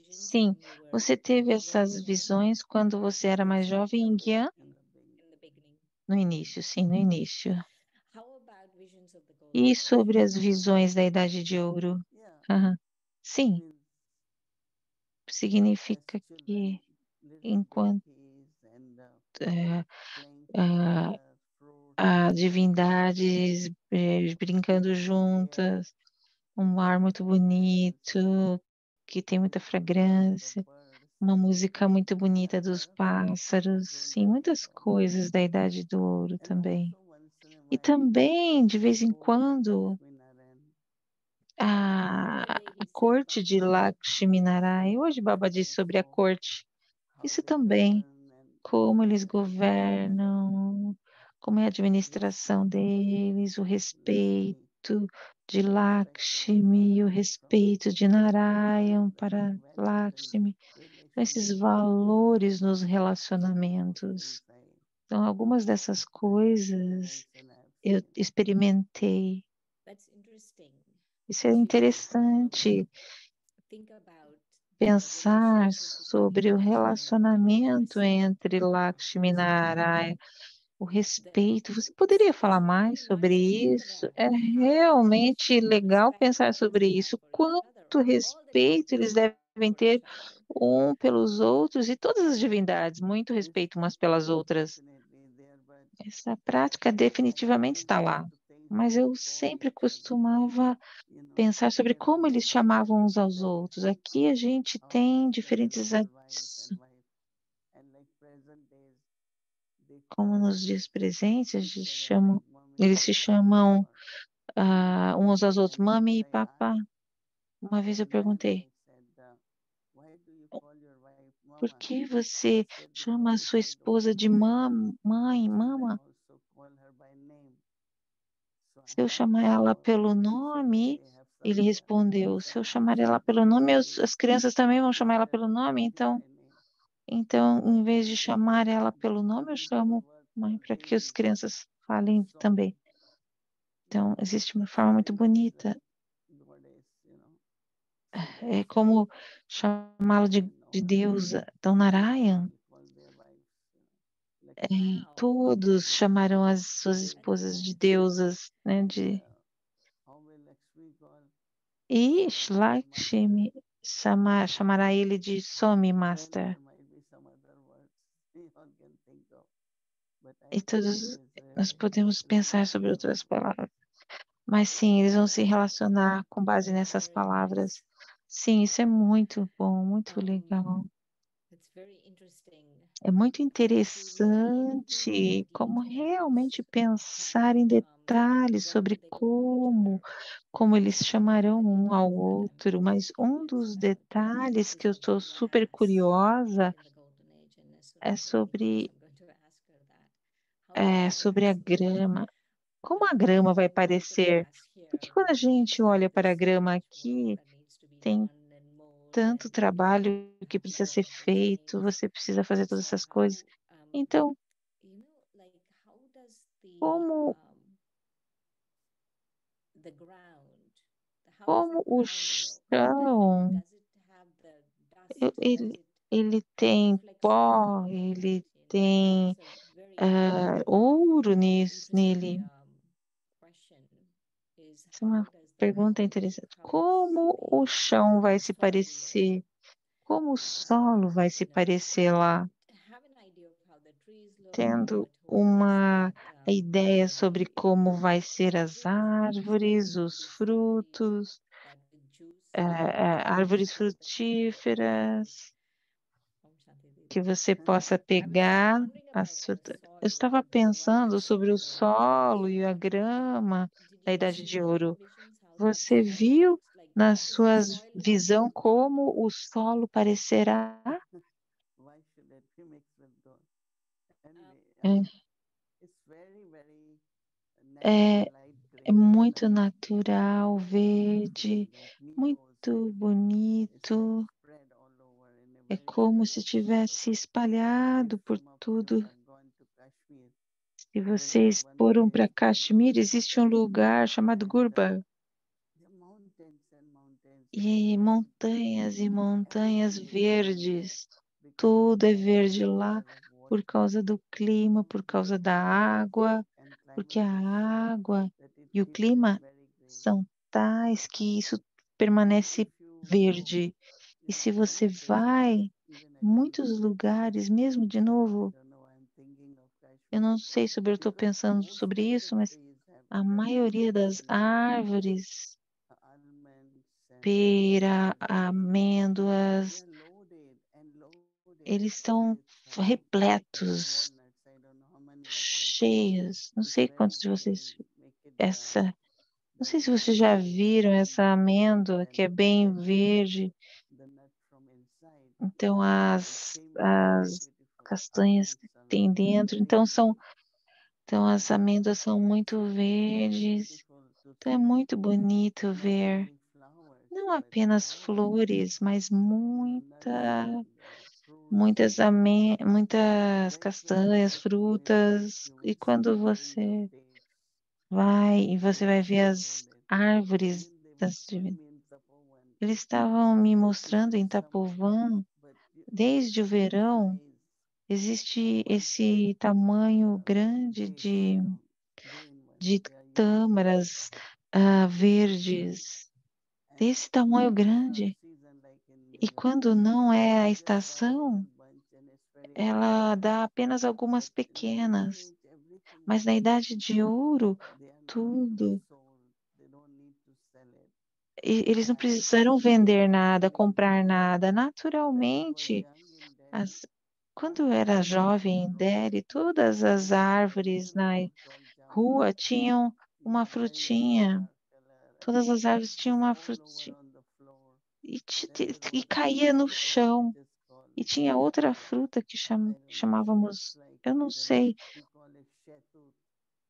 Speaker 1: Sim, você teve essas visões quando você era mais jovem em Guiã?
Speaker 2: in the beginning.
Speaker 1: No início, sim, no início.
Speaker 2: How about visions of the golden
Speaker 1: E
Speaker 2: age?
Speaker 1: sobre as visões da Idade de Ouro? Aham. Sim, significa que enquanto eh, ah, há divindades brincando juntas, um ar muito bonito, que tem muita fragrância, uma música muito bonita dos pássaros, sim, muitas coisas da Idade do Ouro também. E também, de vez em quando, a corte de Lakshminarayan, hoje Baba disse sobre a corte, isso também, como eles governam, como é a administração deles, o respeito de Lakshmi, o respeito de Narayan para Lakshmi, esses valores nos relacionamentos. Então, algumas dessas coisas eu experimentei.
Speaker 2: That's interesting.
Speaker 1: Isso é
Speaker 2: If you
Speaker 1: interessante
Speaker 2: think about the
Speaker 1: pensar
Speaker 2: relationship
Speaker 1: sobre o
Speaker 2: between Lakshmi and Narayan,
Speaker 1: relacionamento
Speaker 2: respect,
Speaker 1: entre Lakshmi e
Speaker 2: respect,
Speaker 1: Narayana, o
Speaker 2: the,
Speaker 1: respeito. Você poderia falar
Speaker 2: it's
Speaker 1: mais
Speaker 2: very
Speaker 1: sobre
Speaker 2: nice to think
Speaker 1: isso?
Speaker 2: about
Speaker 1: É
Speaker 2: how much
Speaker 1: realmente legal
Speaker 2: respect
Speaker 1: pensar sobre
Speaker 2: parents have
Speaker 1: isso.
Speaker 2: for each other,
Speaker 1: Quanto
Speaker 2: or all the
Speaker 1: respeito
Speaker 2: deities
Speaker 1: eles
Speaker 2: have
Speaker 1: devem
Speaker 2: for
Speaker 1: ter
Speaker 2: each other.
Speaker 1: um pelos outros e todas as divindades, muito respeito umas pelas outras. Essa prática definitivamente está lá. Mas eu sempre costumava pensar sobre como eles chamavam uns aos outros. Aqui a gente tem diferentes, como nos dias presentes, eles se chamam uns aos outros, mami e papá. Uma vez eu perguntei, por que você chama a sua esposa de mãe, mama? Se eu chamar ela pelo nome, ele respondeu, se eu chamar ela pelo nome, as crianças também vão chamar ela pelo nome, então, em vez de chamar ela pelo nome, eu chamo mãe para que as crianças falem também. Então, existe uma forma muito bonita. É como chamá-lo de deusa. Então, Narayan,
Speaker 2: Wow.
Speaker 1: todos chamaram as suas esposas de deusas, né? E Lakshmi chamará ele de Swami Master. E todos nós podemos pensar sobre outras palavras. Mas sim, eles vão se relacionar com base nessas
Speaker 2: Very
Speaker 1: palavras.
Speaker 2: nice.
Speaker 1: Sim, isso é muito bom, muito legal.
Speaker 2: It's very interesting
Speaker 1: É muito
Speaker 2: to look into the
Speaker 1: interessante como realmente
Speaker 2: details
Speaker 1: pensar em
Speaker 2: how
Speaker 1: detalhes
Speaker 2: what do
Speaker 1: sobre
Speaker 2: they call each other.
Speaker 1: como eles chamarão
Speaker 2: Many
Speaker 1: um ao
Speaker 2: times when I'm
Speaker 1: outro, mas um
Speaker 2: curious
Speaker 1: dos
Speaker 2: about
Speaker 1: detalhes que eu estou
Speaker 2: Vishnu's
Speaker 1: super
Speaker 2: lands
Speaker 1: curiosa
Speaker 2: in the Golden Age, and
Speaker 1: é
Speaker 2: Neswati told me this, I'm going to ask her that. How do
Speaker 1: sobre a
Speaker 2: lands look
Speaker 1: grama. Como a grama vai
Speaker 2: for the
Speaker 1: parecer?
Speaker 2: grass
Speaker 1: Porque
Speaker 2: here
Speaker 1: quando a
Speaker 2: versus
Speaker 1: gente olha para a
Speaker 2: there's so
Speaker 1: grama
Speaker 2: much work
Speaker 1: aqui,
Speaker 2: that needs to be
Speaker 1: tem
Speaker 2: done and mowed
Speaker 1: tanto
Speaker 2: and
Speaker 1: trabalho que precisa ser
Speaker 2: grown with
Speaker 1: feito,
Speaker 2: things.
Speaker 1: você precisa fazer todas
Speaker 2: So
Speaker 1: essas coisas.
Speaker 2: how
Speaker 1: Então,
Speaker 2: like how does
Speaker 1: como,
Speaker 2: the ground how does the
Speaker 1: como o
Speaker 2: ground look? I mean,
Speaker 1: chão,
Speaker 2: does it have the dust? Does
Speaker 1: ele,
Speaker 2: it
Speaker 1: ele tem
Speaker 2: reflects
Speaker 1: pó,
Speaker 2: light?
Speaker 1: ele
Speaker 2: That
Speaker 1: tem
Speaker 2: is a very
Speaker 1: ouro
Speaker 2: interesting
Speaker 1: nele.
Speaker 2: question. Is
Speaker 1: Essa é uma pergunta interessante. Como o chão vai se parecer? Como o solo vai se parecer lá? Tendo uma ideia sobre como vai ser as árvores, os frutos, árvores frutíferas, que você possa pegar as frutas. Eu estava pensando sobre o solo e a grama da Idade de Ouro. Você viu na sua visão como o solo parecerá?
Speaker 3: Why should it be mixed with gold? Anyway,
Speaker 1: É,
Speaker 3: it's very, very
Speaker 1: é,
Speaker 3: natural light
Speaker 1: é
Speaker 3: green,
Speaker 1: muito
Speaker 3: like
Speaker 1: natural, verde,
Speaker 3: like meadows.
Speaker 1: muito
Speaker 3: It's like
Speaker 1: bonito.
Speaker 3: spread all over in a
Speaker 1: É
Speaker 3: very,
Speaker 1: como
Speaker 3: very
Speaker 1: se
Speaker 3: nice way.
Speaker 1: tivesse
Speaker 3: If
Speaker 1: espalhado por
Speaker 3: some of you
Speaker 1: tudo.
Speaker 3: have gone to Kashmir,
Speaker 1: Se
Speaker 3: there is
Speaker 1: vocês
Speaker 3: one
Speaker 1: foram para
Speaker 3: place called
Speaker 1: Caxemir,
Speaker 3: Gulmarg,
Speaker 1: existe um lugar chamado
Speaker 3: and
Speaker 1: Gurba.
Speaker 3: the mountains and mountains, like
Speaker 1: E
Speaker 3: everything,
Speaker 1: montanhas e montanhas
Speaker 3: everything is green there
Speaker 1: verdes.
Speaker 3: because of
Speaker 1: Tudo é
Speaker 3: the
Speaker 1: verde lá
Speaker 3: nature of
Speaker 1: por
Speaker 3: water.
Speaker 1: causa do clima, por causa da água,
Speaker 3: And
Speaker 1: porque
Speaker 3: climate is
Speaker 1: a
Speaker 3: such
Speaker 1: água
Speaker 3: that it
Speaker 1: e o
Speaker 3: keeps it
Speaker 1: clima
Speaker 3: very green.
Speaker 1: são tais que isso
Speaker 3: And if
Speaker 1: permanece
Speaker 3: you go
Speaker 1: verde. E
Speaker 3: in
Speaker 1: se
Speaker 3: many
Speaker 1: você
Speaker 3: places,
Speaker 1: vai
Speaker 3: like
Speaker 1: em
Speaker 3: even at
Speaker 1: muitos
Speaker 3: Kashmir,
Speaker 1: lugares, mesmo de
Speaker 3: I
Speaker 1: novo,
Speaker 3: don't know, I'm thinking of
Speaker 1: eu
Speaker 3: Kashmir
Speaker 1: não sei sobre, eu estou
Speaker 3: because
Speaker 1: pensando
Speaker 3: most
Speaker 1: sobre
Speaker 3: of the
Speaker 1: isso, mas
Speaker 3: trees have
Speaker 1: a
Speaker 3: very
Speaker 1: maioria das
Speaker 3: excellent
Speaker 1: árvores,
Speaker 3: almonds and
Speaker 1: pera,
Speaker 3: everything. They
Speaker 1: amêndoas,
Speaker 3: are loaded and loaded
Speaker 1: eles estão
Speaker 3: with
Speaker 1: repletos,
Speaker 3: walnuts. I don't know how many of you have seen.
Speaker 1: cheios. Não
Speaker 3: It's
Speaker 1: sei
Speaker 3: very
Speaker 1: quantos de
Speaker 3: green,
Speaker 1: vocês
Speaker 3: make it
Speaker 1: essa, não
Speaker 3: very
Speaker 1: sei se vocês já
Speaker 3: vibrant,
Speaker 1: viram essa
Speaker 3: and
Speaker 1: amêndoa que
Speaker 3: then
Speaker 1: é
Speaker 3: you
Speaker 1: bem
Speaker 3: get to eat
Speaker 1: verde.
Speaker 3: the nut from inside.
Speaker 1: Então
Speaker 3: It
Speaker 1: as
Speaker 3: seems very
Speaker 1: as
Speaker 3: beautiful.
Speaker 1: castanhas que
Speaker 3: Almonds are
Speaker 1: tem
Speaker 3: like
Speaker 1: dentro,
Speaker 3: very green.
Speaker 1: então as amêndoas são muito
Speaker 3: So it's very
Speaker 1: verdes.
Speaker 3: beautiful to
Speaker 1: Então é
Speaker 3: see.
Speaker 1: muito bonito
Speaker 3: Not
Speaker 1: ver
Speaker 3: only flowers,
Speaker 1: não
Speaker 3: but
Speaker 1: apenas
Speaker 3: also
Speaker 1: flores, mas
Speaker 3: the nuts and the fruits.
Speaker 1: muitas
Speaker 3: Went to that
Speaker 1: castanhas,
Speaker 3: Kashmir,
Speaker 1: frutas.
Speaker 3: you
Speaker 1: E
Speaker 3: will see
Speaker 1: quando
Speaker 3: trees of
Speaker 1: você
Speaker 3: dates,
Speaker 1: vai e você vai
Speaker 3: dates
Speaker 1: ver as
Speaker 3: loaded.
Speaker 1: árvores
Speaker 3: Even they were
Speaker 1: das
Speaker 3: showing me in Tapovan.
Speaker 1: eles estavam me
Speaker 3: This
Speaker 1: mostrando
Speaker 3: is
Speaker 1: em
Speaker 3: summer,
Speaker 1: Itapovã,
Speaker 3: but
Speaker 1: desde o
Speaker 3: this
Speaker 1: verão,
Speaker 3: size of
Speaker 1: existe
Speaker 3: one
Speaker 1: esse tamanho grande
Speaker 3: dates, green ones,
Speaker 1: de
Speaker 3: they are huge.
Speaker 1: tâmaras
Speaker 3: This is summer.
Speaker 1: verdes,
Speaker 3: And
Speaker 1: desse tamanho
Speaker 3: when it's not
Speaker 1: grande.
Speaker 3: season, like in
Speaker 1: E
Speaker 3: Milbari,
Speaker 1: quando não é a
Speaker 3: they just got a
Speaker 1: estação,
Speaker 3: little bunch and it's very big.
Speaker 1: ela dá apenas algumas
Speaker 3: But in the golden
Speaker 1: pequenas.
Speaker 3: age, everything
Speaker 1: Mas
Speaker 3: is
Speaker 1: na
Speaker 3: green.
Speaker 1: idade de ouro,
Speaker 3: They are not to be
Speaker 1: tudo.
Speaker 3: sold. They don't need to sell it.
Speaker 1: Eles não
Speaker 3: And
Speaker 1: precisaram vender nada,
Speaker 3: everything is
Speaker 1: comprar
Speaker 3: green.
Speaker 1: nada.
Speaker 3: When I was
Speaker 1: Naturalmente,
Speaker 3: young in Delhi,
Speaker 1: as- quando eu
Speaker 3: all
Speaker 1: era
Speaker 3: the
Speaker 1: jovem em
Speaker 3: roads
Speaker 1: Delhi, todas as
Speaker 3: used to have
Speaker 1: árvores
Speaker 3: little
Speaker 1: na
Speaker 3: fruit called jamun.
Speaker 1: rua tinham uma
Speaker 3: Yeah, very nice
Speaker 1: frutinha.
Speaker 3: dark color, and
Speaker 1: Todas as árvores tinham
Speaker 3: just
Speaker 1: uma
Speaker 3: all over
Speaker 1: frutinha.
Speaker 3: on the floor.
Speaker 1: E,
Speaker 3: Then the
Speaker 1: e
Speaker 3: road
Speaker 1: caía no
Speaker 3: used to have
Speaker 1: chão.
Speaker 3: which is called,
Speaker 1: E tinha outra
Speaker 3: uh,
Speaker 1: fruta que
Speaker 3: I don't know, it's
Speaker 1: chamávamos,
Speaker 3: like,
Speaker 1: eu
Speaker 3: I
Speaker 1: não
Speaker 3: don't know,
Speaker 1: sei,
Speaker 3: we call it shetut.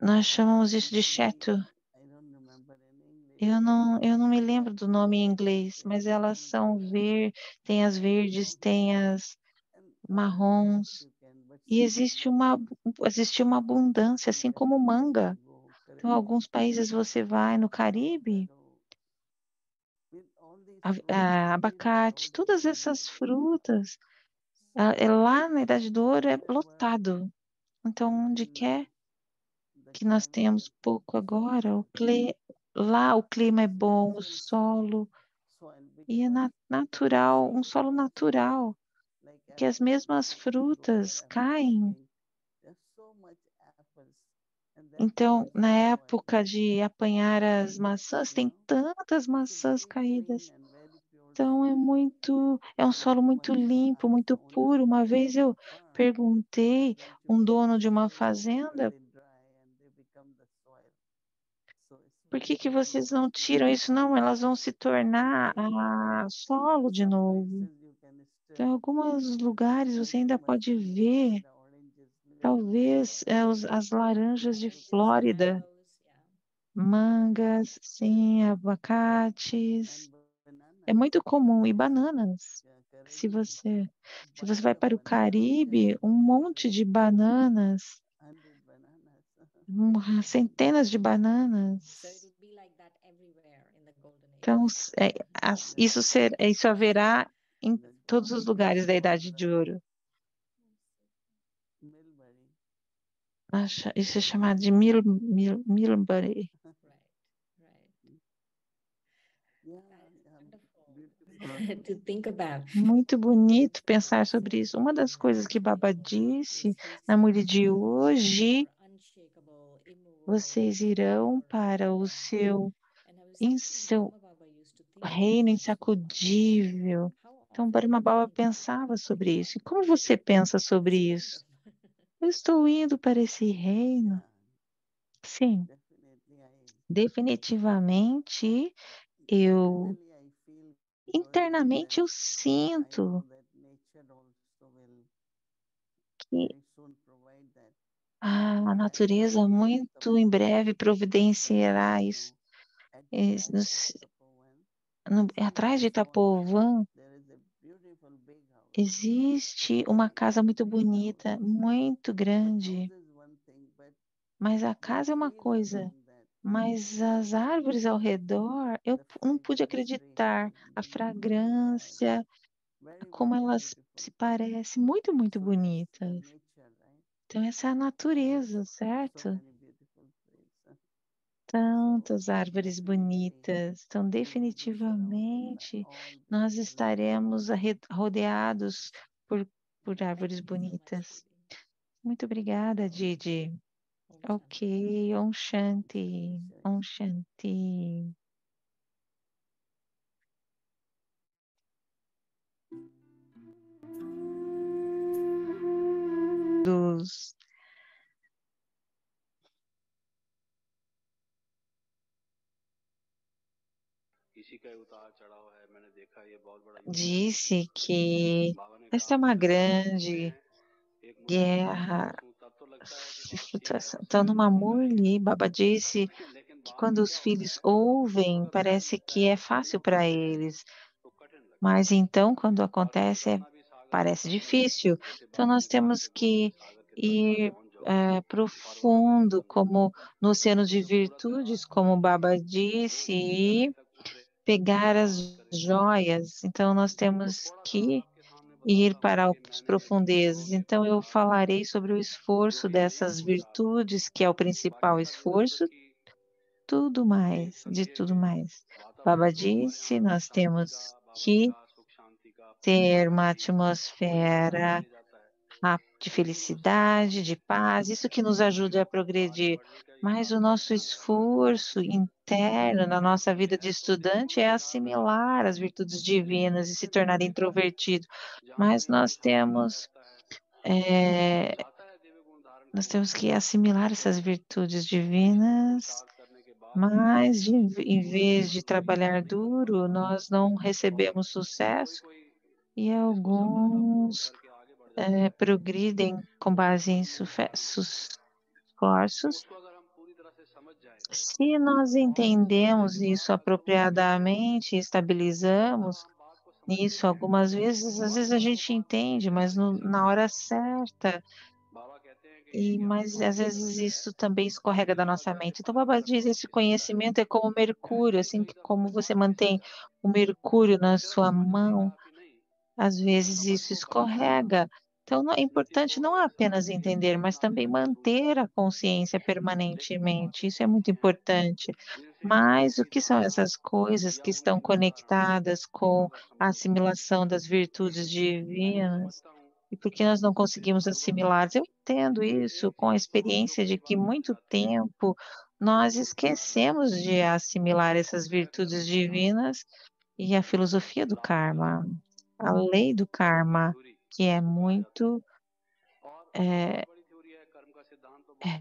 Speaker 1: nós chamamos
Speaker 3: In
Speaker 1: isso de
Speaker 3: Hindi,
Speaker 1: cheto.
Speaker 3: I don't remember in English, but
Speaker 1: Eu não me
Speaker 3: that
Speaker 1: lembro do
Speaker 3: fruit
Speaker 1: nome em
Speaker 3: has
Speaker 1: inglês,
Speaker 3: a
Speaker 1: mas elas
Speaker 3: brown
Speaker 1: são
Speaker 3: color
Speaker 1: tem as
Speaker 3: and
Speaker 1: verdes,
Speaker 3: soggy,
Speaker 1: tem as
Speaker 3: and all the fruits
Speaker 1: marrons.
Speaker 3: you can, but
Speaker 1: E
Speaker 3: some are very good.
Speaker 1: existe uma abundância,
Speaker 3: In
Speaker 1: assim como
Speaker 3: Kashmir, if you
Speaker 1: manga.
Speaker 3: go
Speaker 1: Então,
Speaker 3: Caribbean,
Speaker 1: alguns países você vai no Caribe,
Speaker 3: avocado, with all these fruits, everywhere,
Speaker 1: abacate,
Speaker 3: roads
Speaker 1: todas
Speaker 3: full of
Speaker 1: essas
Speaker 3: it.
Speaker 1: frutas,
Speaker 3: So
Speaker 1: lá na Idade do Ouro é
Speaker 3: wherever,
Speaker 1: lotado. Então, onde
Speaker 3: until
Speaker 1: quer
Speaker 3: the
Speaker 1: que nós
Speaker 3: climate
Speaker 1: tenhamos
Speaker 3: is
Speaker 1: pouco agora,
Speaker 3: suitable,
Speaker 1: lá o clima é
Speaker 3: it's
Speaker 1: bom, o
Speaker 3: natural
Speaker 1: solo,
Speaker 3: soil
Speaker 1: e é
Speaker 3: because the
Speaker 1: natural, um
Speaker 3: same
Speaker 1: solo
Speaker 3: fruits,
Speaker 1: natural,
Speaker 3: like
Speaker 1: que as
Speaker 3: apples,
Speaker 1: mesmas
Speaker 3: if you go for
Speaker 1: frutas
Speaker 3: apple
Speaker 1: caem.
Speaker 3: picking, there's so much apples, and that
Speaker 1: Então,
Speaker 3: covers
Speaker 1: na
Speaker 3: the soil.
Speaker 1: época de apanhar as maçãs,
Speaker 3: You
Speaker 1: tem
Speaker 3: know,
Speaker 1: tantas
Speaker 3: it's a
Speaker 1: maçãs
Speaker 3: very clean
Speaker 1: caídas.
Speaker 3: and very pure
Speaker 1: Então,
Speaker 3: soil.
Speaker 1: é um
Speaker 3: And
Speaker 1: solo muito
Speaker 3: once
Speaker 1: limpo,
Speaker 3: I asked
Speaker 1: muito
Speaker 3: the owner
Speaker 1: puro.
Speaker 3: of
Speaker 1: Uma vez eu
Speaker 3: farm, why
Speaker 1: perguntei
Speaker 3: don't you
Speaker 1: um
Speaker 3: make
Speaker 1: dono
Speaker 3: the
Speaker 1: de uma
Speaker 3: fallows
Speaker 1: fazenda,
Speaker 3: really dry and they become the soil? So it's
Speaker 1: por
Speaker 3: very
Speaker 1: que
Speaker 3: clean
Speaker 1: vocês não
Speaker 3: Kashmir.
Speaker 1: tiram isso? Não, elas vão se tornar
Speaker 3: And
Speaker 1: solo de
Speaker 3: some
Speaker 1: novo.
Speaker 3: places you can
Speaker 1: Então, em
Speaker 3: still,
Speaker 1: alguns lugares
Speaker 3: I
Speaker 1: você
Speaker 3: think
Speaker 1: ainda
Speaker 3: my
Speaker 1: pode
Speaker 3: son will see
Speaker 1: ver,
Speaker 3: the oranges, little
Speaker 1: talvez,
Speaker 3: oranges
Speaker 1: as laranjas de
Speaker 3: fruit on the
Speaker 1: Flórida,
Speaker 3: tree,
Speaker 2: Mangoes, yeah.
Speaker 1: mangas, sim, abacates.
Speaker 3: and
Speaker 1: É
Speaker 3: bananas.
Speaker 1: muito comum, e bananas.
Speaker 3: Yeah,
Speaker 1: Se
Speaker 3: Caribbean,
Speaker 1: você, se você
Speaker 3: bunch
Speaker 1: vai
Speaker 3: of
Speaker 1: para o
Speaker 3: bananas can
Speaker 1: Caribe, um
Speaker 3: grow
Speaker 1: monte de
Speaker 3: everywhere.
Speaker 1: bananas,
Speaker 3: 100 bananas.
Speaker 1: centenas de
Speaker 2: So
Speaker 1: bananas.
Speaker 2: it'll be like that everywhere in the golden
Speaker 1: Então,
Speaker 2: age.
Speaker 3: That's
Speaker 1: isso haverá em
Speaker 3: the
Speaker 1: todos os
Speaker 3: place
Speaker 1: lugares da
Speaker 3: called
Speaker 1: Idade de Ouro.
Speaker 3: Milbury.
Speaker 1: Isso é chamado de Milbury.
Speaker 2: Right, right.
Speaker 3: Yeah, yeah, beautiful.
Speaker 2: To think about.
Speaker 1: Muito bonito pensar sobre isso. Uma das coisas que Baba disse na Muri de hoje, vocês irão para o seu reino insacudível. Então, Brahma Baba pensava sobre isso. E como você pensa sobre isso? Eu estou indo para esse reino.
Speaker 3: Yeah,
Speaker 1: Sim,
Speaker 3: definitely.
Speaker 1: definitivamente eu
Speaker 3: Internally I feel going
Speaker 1: internamente
Speaker 3: that
Speaker 1: eu
Speaker 3: I know
Speaker 1: sinto
Speaker 3: that nature also will
Speaker 1: que
Speaker 3: very soon provide that.
Speaker 1: a
Speaker 3: As I
Speaker 1: natureza
Speaker 3: see at
Speaker 1: muito em breve providenciará isso.
Speaker 3: at the
Speaker 1: Es-
Speaker 3: back of
Speaker 1: nos-
Speaker 3: Tapovan,
Speaker 1: Atrás de
Speaker 3: somewhere
Speaker 1: Itapovan
Speaker 3: there is a beautiful big house.
Speaker 1: existe uma casa muito
Speaker 3: Big
Speaker 1: bonita,
Speaker 3: house.
Speaker 1: muito
Speaker 3: But
Speaker 1: grande.
Speaker 3: house is one thing, but
Speaker 1: Mas a
Speaker 3: the
Speaker 1: casa é uma
Speaker 3: trees
Speaker 1: coisa.
Speaker 3: around that,
Speaker 1: Mas
Speaker 3: the
Speaker 1: as
Speaker 3: smell,
Speaker 1: árvores ao redor, eu
Speaker 3: the
Speaker 1: não pude
Speaker 3: fragrance
Speaker 1: acreditar.
Speaker 3: breaking,
Speaker 1: A
Speaker 3: yeah,
Speaker 1: fragrância,
Speaker 3: very,
Speaker 1: como
Speaker 3: very
Speaker 1: elas
Speaker 3: beautiful.
Speaker 1: se parecem, muito, muito
Speaker 3: So that's the
Speaker 1: bonitas.
Speaker 3: nature, right?
Speaker 1: Então, essa é a
Speaker 3: And
Speaker 1: natureza,
Speaker 3: so
Speaker 1: certo?
Speaker 3: many beautiful trees. So
Speaker 1: Tantas árvores
Speaker 3: definitely
Speaker 1: bonitas. Então,
Speaker 3: we will be surrounded by
Speaker 1: definitivamente,
Speaker 3: all
Speaker 1: nós
Speaker 3: beautiful
Speaker 1: estaremos
Speaker 3: trees.
Speaker 1: rodeados por
Speaker 2: Thank
Speaker 1: árvores
Speaker 2: you so much,
Speaker 1: bonitas.
Speaker 2: Didi.
Speaker 1: Muito obrigada,
Speaker 3: So
Speaker 1: Didi.
Speaker 2: Om Shanti.
Speaker 1: Ok, Om
Speaker 3: Shanti,
Speaker 1: Shanti.
Speaker 3: Shanti.
Speaker 1: Om Shanti. Dos disse que essa é uma grande guerra de flutuação. Então, numa Murli, Baba disse que quando os filhos ouvem, parece que é fácil para eles, mas então, quando acontece, parece difícil. Então, nós temos que ir profundo, como no oceano de virtudes, como Baba disse, e pegar as joias. Então, nós temos que ir para as profundezas. Então, eu falarei sobre o esforço dessas virtudes, que é o principal esforço, tudo mais, de tudo mais. Baba disse, nós temos que ter uma atmosfera de felicidade, de paz, isso que nos ajude a progredir. Mas o nosso esforço interno na nossa vida de estudante é assimilar as virtudes divinas e se tornar introvertido. Mas nós temos que assimilar essas virtudes divinas, mas em vez de trabalhar duro, nós não recebemos sucesso e alguns progridem com base em esforços. Se nós entendemos isso apropriadamente, estabilizamos isso algumas vezes, às vezes a gente entende, mas na hora certa, mas às vezes isso também escorrega da nossa mente. Então, Baba diz, esse conhecimento é como mercúrio, assim que como você mantém o mercúrio na sua mão, às vezes isso escorrega. Então, é importante não apenas entender, mas também manter a consciência permanentemente. Isso é muito importante. Mas o que são essas coisas que estão conectadas com a assimilação das virtudes divinas? E por que nós não conseguimos assimilar? Eu entendo isso com a experiência de que muito tempo nós esquecemos de assimilar essas virtudes divinas e a filosofia do karma, a lei do karma, que é muito. é, é,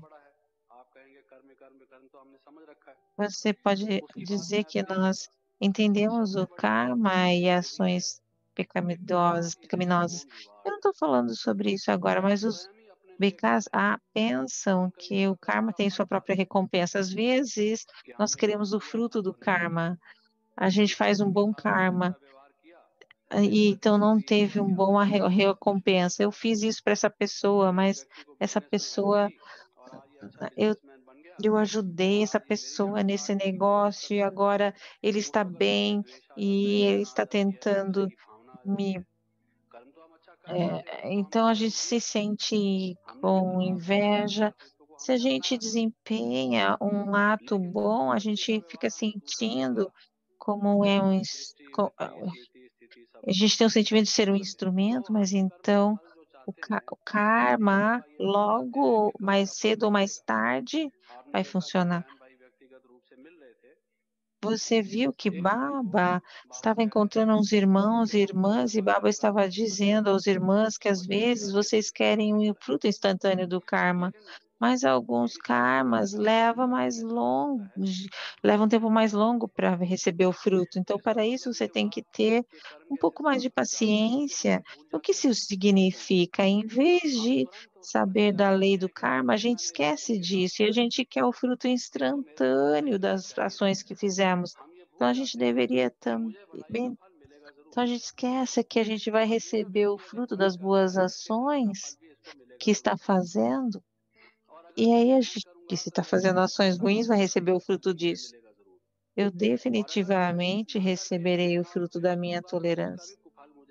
Speaker 1: Você pode dizer que nós entendemos o karma e ações pecaminosas. Eu não estou falando sobre isso agora, mas os BKs pensam que o karma tem sua própria recompensa. Às vezes, nós queremos o fruto do karma. A gente faz um bom karma e então não teve um bom recompensa. Eu fiz isso para essa pessoa, mas essa pessoa, eu, eu ajudei essa pessoa nesse negócio e agora ele está bem e ele está tentando me. Então a gente se sente com inveja. Se a gente desempenha um ato bom, a gente fica sentindo como é a gente tem o sentimento de ser um instrumento, mas então o karma, logo, mais cedo ou mais tarde, vai funcionar. Você viu que Baba estava encontrando uns irmãos e irmãs, e Baba estava dizendo aos irmãs que às vezes vocês querem o fruto instantâneo do karma, mas alguns karmas levam um tempo mais longo para receber o fruto. Então, para isso, você tem que ter um pouco mais de paciência. O que isso significa? Em vez de saber da lei do karma, a gente esquece disso e a gente quer o fruto instantâneo das ações que fizemos. Então a gente deveria também. Então a gente esquece que a gente vai receber o fruto das boas ações que está fazendo, e aí a gente, que se está fazendo ações ruins, vai receber o fruto disso. Eu definitivamente receberei o fruto da minha tolerância.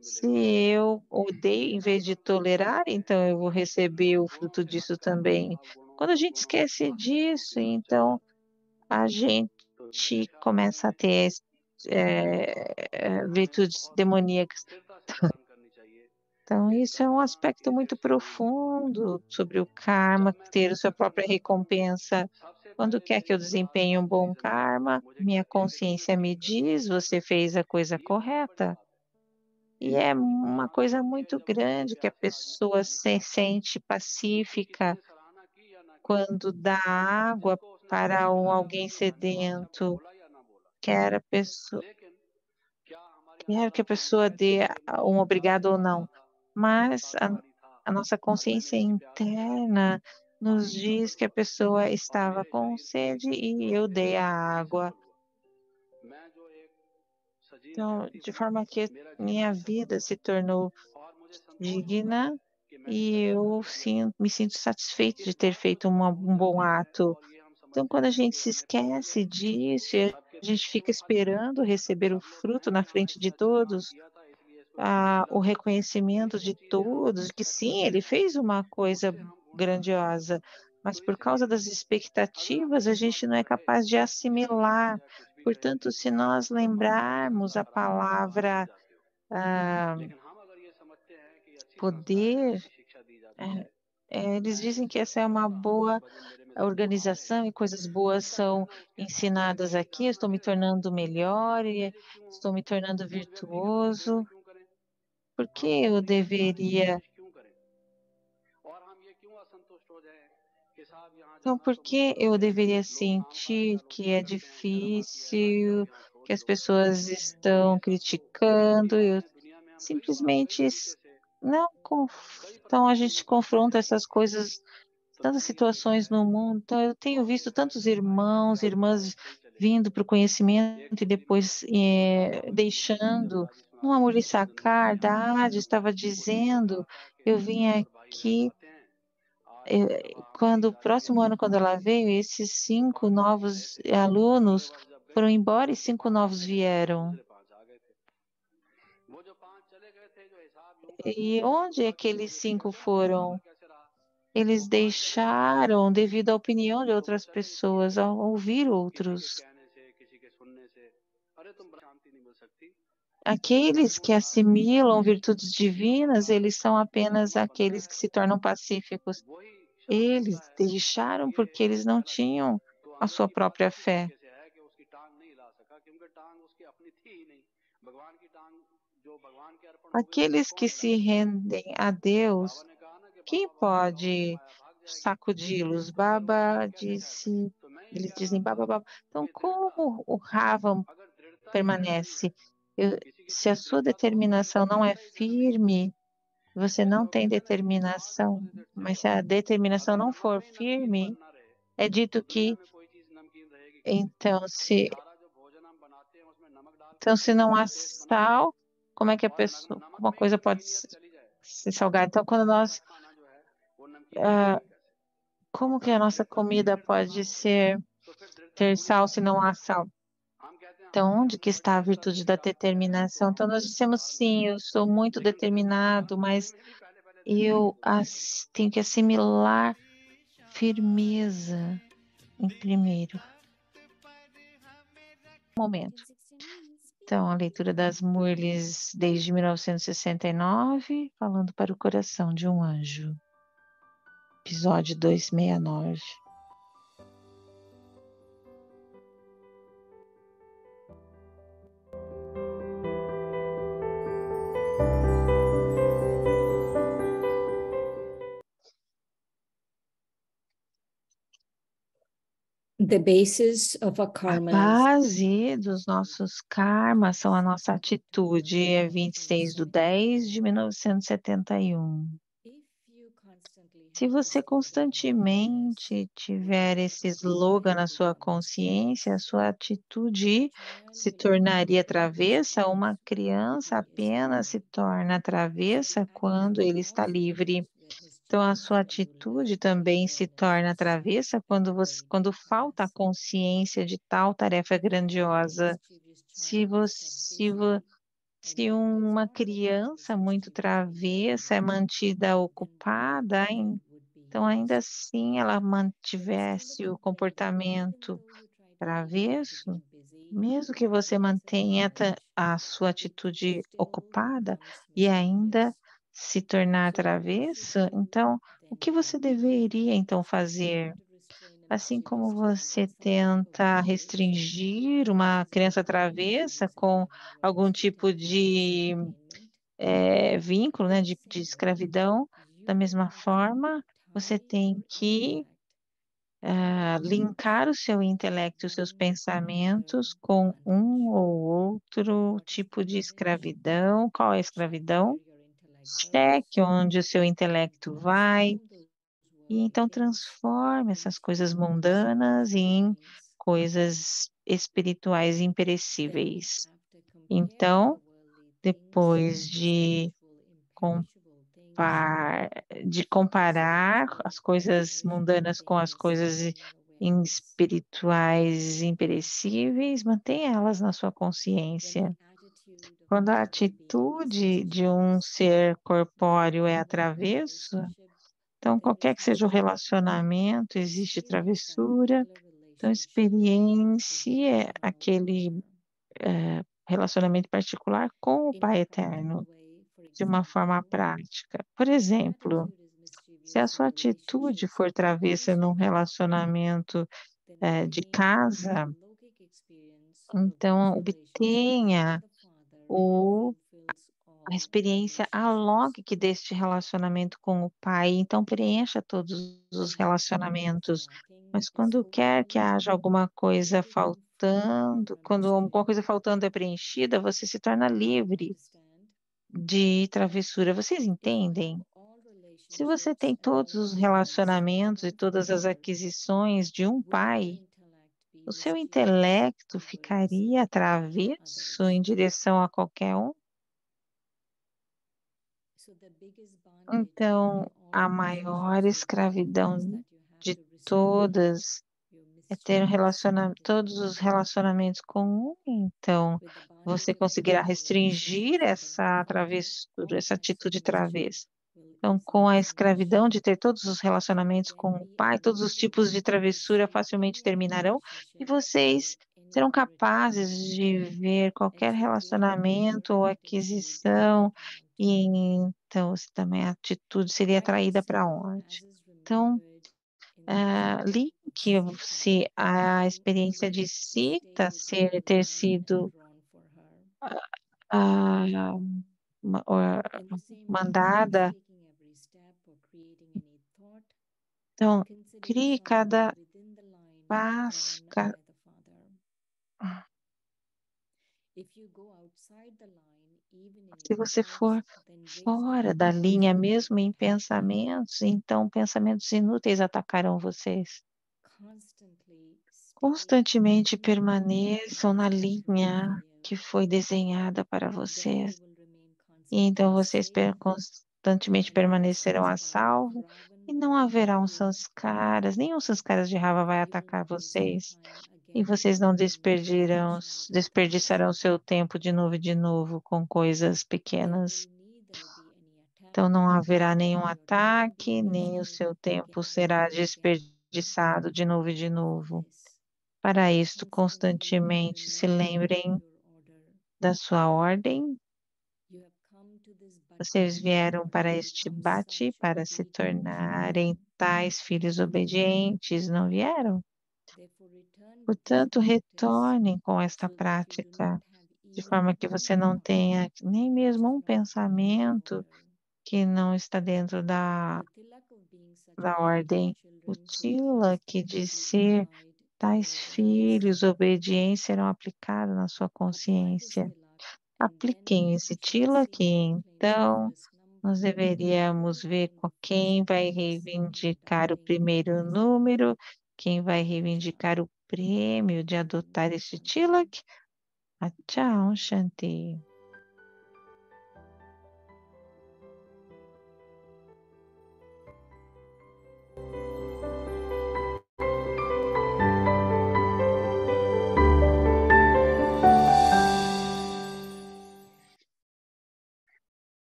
Speaker 1: Se eu odeio em vez de tolerar, então eu vou receber o fruto disso também. Quando a gente esquece disso, então a gente começa a ter virtudes demoníacas. Então, isso é um aspecto muito profundo sobre o karma, ter a sua própria recompensa. Quando quer que eu desempenhe um bom karma, minha consciência me diz, você fez a coisa correta. E é uma coisa muito grande que a pessoa se sente pacífica quando dá água para alguém sedento, quer a pessoa, quer que a pessoa dê um obrigado ou não. Mas a nossa consciência interna nos diz que a pessoa estava com sede e eu dei a água. Então, de forma que minha vida se tornou digna e eu me sinto satisfeito de ter feito um bom ato. Então, quando a gente se esquece disso e a gente fica esperando receber o fruto na frente de todos, o reconhecimento de todos, que sim, ele fez uma coisa grandiosa, mas por causa das expectativas, a gente não é capaz de assimilar. Portanto, se nós lembrarmos a palavra poder, eles dizem que essa é uma boa organização e coisas boas são ensinadas aqui. Eu estou me tornando melhor e estou me tornando virtuoso. Por que eu deveria? Então, por que eu deveria sentir que é difícil, que as pessoas estão criticando? Eu simplesmente não. Então, a gente confronta essas coisas, tantas situações no mundo. Então, eu tenho visto tantos irmãos, irmãs vindo para o conhecimento e depois deixando. No Amor e Sacar, Dade estava dizendo, eu vim aqui quando o próximo ano, quando ela veio, esses 5 novos alunos foram embora e 5 novos vieram. E onde aqueles 5 foram? Eles deixaram devido à opinião de outras pessoas, ao ouvir outros. Aqueles que assimilam virtudes divinas, eles são apenas aqueles que se tornam pacíficos. Eles deixaram porque eles não tinham a sua própria fé. Aqueles que se rendem a Deus, quem pode sacudi-los? Baba disse, eles dizem Baba, Baba. Então, como o Ravam permanece? Se a sua determinação não é firme, você não tem determinação, mas se a determinação não for firme, é dito que então se não há sal, como é que uma coisa pode se salgar? Então, quando nós como que a nossa comida pode ter sal se não há sal? Então, onde que está a virtude da determinação? Então, nós dissemos sim, eu sou muito determinado, mas eu tenho que assimilar firmeza em primeiro momento. Então, a leitura das Murlis desde 1969, falando para o coração de um anjo. Episódio 269.
Speaker 2: The basis of a
Speaker 1: A
Speaker 2: karma.
Speaker 1: base dos nossos karmas são a nossa atitude. É 26/10/1971. Se você constantemente tiver esse slogan na sua consciência, a sua atitude se tornaria travessa. Uma criança apenas se torna travessa quando ele está livre. Então, a sua atitude também se torna travessa quando falta a consciência de tal tarefa grandiosa. Se uma criança muito travessa é mantida ocupada, então ainda assim ela mantivesse o comportamento travesso, mesmo que você mantenha a sua atitude ocupada e ainda se tornar travesso, então o que você deveria então fazer? Assim como você tenta restringir uma criança travessa com algum tipo de vínculo, né, de escravidão, da mesma forma, você tem que linkar o seu intelecto, os seus pensamentos com um ou outro tipo de escravidão. Qual é a escravidão? Cheque onde o seu intelecto vai, e então transforme essas coisas mundanas em coisas espirituais imperecíveis. Então, depois de comparar as coisas mundanas com as coisas espirituais imperecíveis, mantenha elas na sua consciência. Quando a atitude de um ser corpóreo é travesso, então qualquer que seja o relacionamento, existe travessura. Então, experiencie aquele relacionamento particular com o Pai Eterno de uma forma prática. Por exemplo, se a sua atitude for travessa num relacionamento de casa, então obtenha a experiência alógica deste relacionamento com o Pai. Então preencha todos os relacionamentos. Mas quando quer que haja alguma coisa faltando, quando alguma coisa faltando é preenchida, você se torna livre de travessura. Vocês entendem? Se você tem todos os relacionamentos e todas as aquisições de um pai, o seu intelecto ficaria travesso em direção a qualquer um? Então, a maior escravidão de todas é ter todos os relacionamentos com um. Então, você conseguirá restringir essa travessura, essa atitude travessa. Então, com a escravidão de ter todos os relacionamentos com o pai, todos os tipos de travessura facilmente terminarão e vocês serão capazes de ver qualquer relacionamento ou aquisição, e então também a atitude seria atraída para onde? Então, linke-se à experiência de Sita ter sido ah, mandada. Então, crie cada passo. Se você for fora da linha, mesmo em pensamentos, então pensamentos inúteis atacarão vocês. Constantemente permaneçam na linha que foi desenhada para vocês. E então vocês constantemente permanecerão a salvo e não haverá nenhum sanskaras de raiva vai atacar vocês. E vocês não desperdiçarão seu tempo de novo e de novo com coisas pequenas. Então não haverá nenhum ataque, nem o seu tempo será desperdiçado de novo e de novo. Para isto, constantemente se lembrem da sua ordem.
Speaker 2: You have come to this
Speaker 1: Vocês
Speaker 2: bhatti
Speaker 1: vieram para
Speaker 2: to
Speaker 1: este
Speaker 2: become
Speaker 1: bate
Speaker 2: such
Speaker 1: para se
Speaker 2: obedient
Speaker 1: tornarem
Speaker 2: children.
Speaker 1: tais filhos obedientes, não vieram?
Speaker 2: Therefore, return with this
Speaker 1: Portanto,
Speaker 2: practice
Speaker 1: retornem com esta
Speaker 2: so that you do not
Speaker 1: prática,
Speaker 2: have
Speaker 1: de
Speaker 2: even
Speaker 1: forma que
Speaker 2: one
Speaker 1: você não
Speaker 2: thought
Speaker 1: tenha nem
Speaker 2: which
Speaker 1: mesmo
Speaker 2: is
Speaker 1: um
Speaker 2: not within this
Speaker 1: pensamento
Speaker 2: order.
Speaker 1: que não está dentro
Speaker 2: The tilak of being such
Speaker 1: da
Speaker 2: obedient
Speaker 1: ordem. O
Speaker 2: children shall
Speaker 1: tilak de
Speaker 2: constantly be
Speaker 1: ser
Speaker 2: applied to
Speaker 1: tais
Speaker 2: your
Speaker 1: filhos
Speaker 2: awareness.
Speaker 1: obedientes serão aplicados na sua
Speaker 2: Apply this
Speaker 1: consciência.
Speaker 2: tilak, and then
Speaker 1: Apliquem esse
Speaker 2: you shall
Speaker 1: tilak,
Speaker 2: see
Speaker 1: e
Speaker 2: the cleansing
Speaker 1: então
Speaker 2: force
Speaker 1: nós
Speaker 2: number
Speaker 1: deveríamos
Speaker 2: over
Speaker 1: ver
Speaker 2: time
Speaker 1: com
Speaker 2: of
Speaker 1: quem vai
Speaker 2: forgetfulness in
Speaker 1: reivindicar o
Speaker 2: adopting
Speaker 1: primeiro
Speaker 2: this tilak.
Speaker 1: número, quem vai reivindicar o prêmio de adotar este tilak. Tchau, Shanti.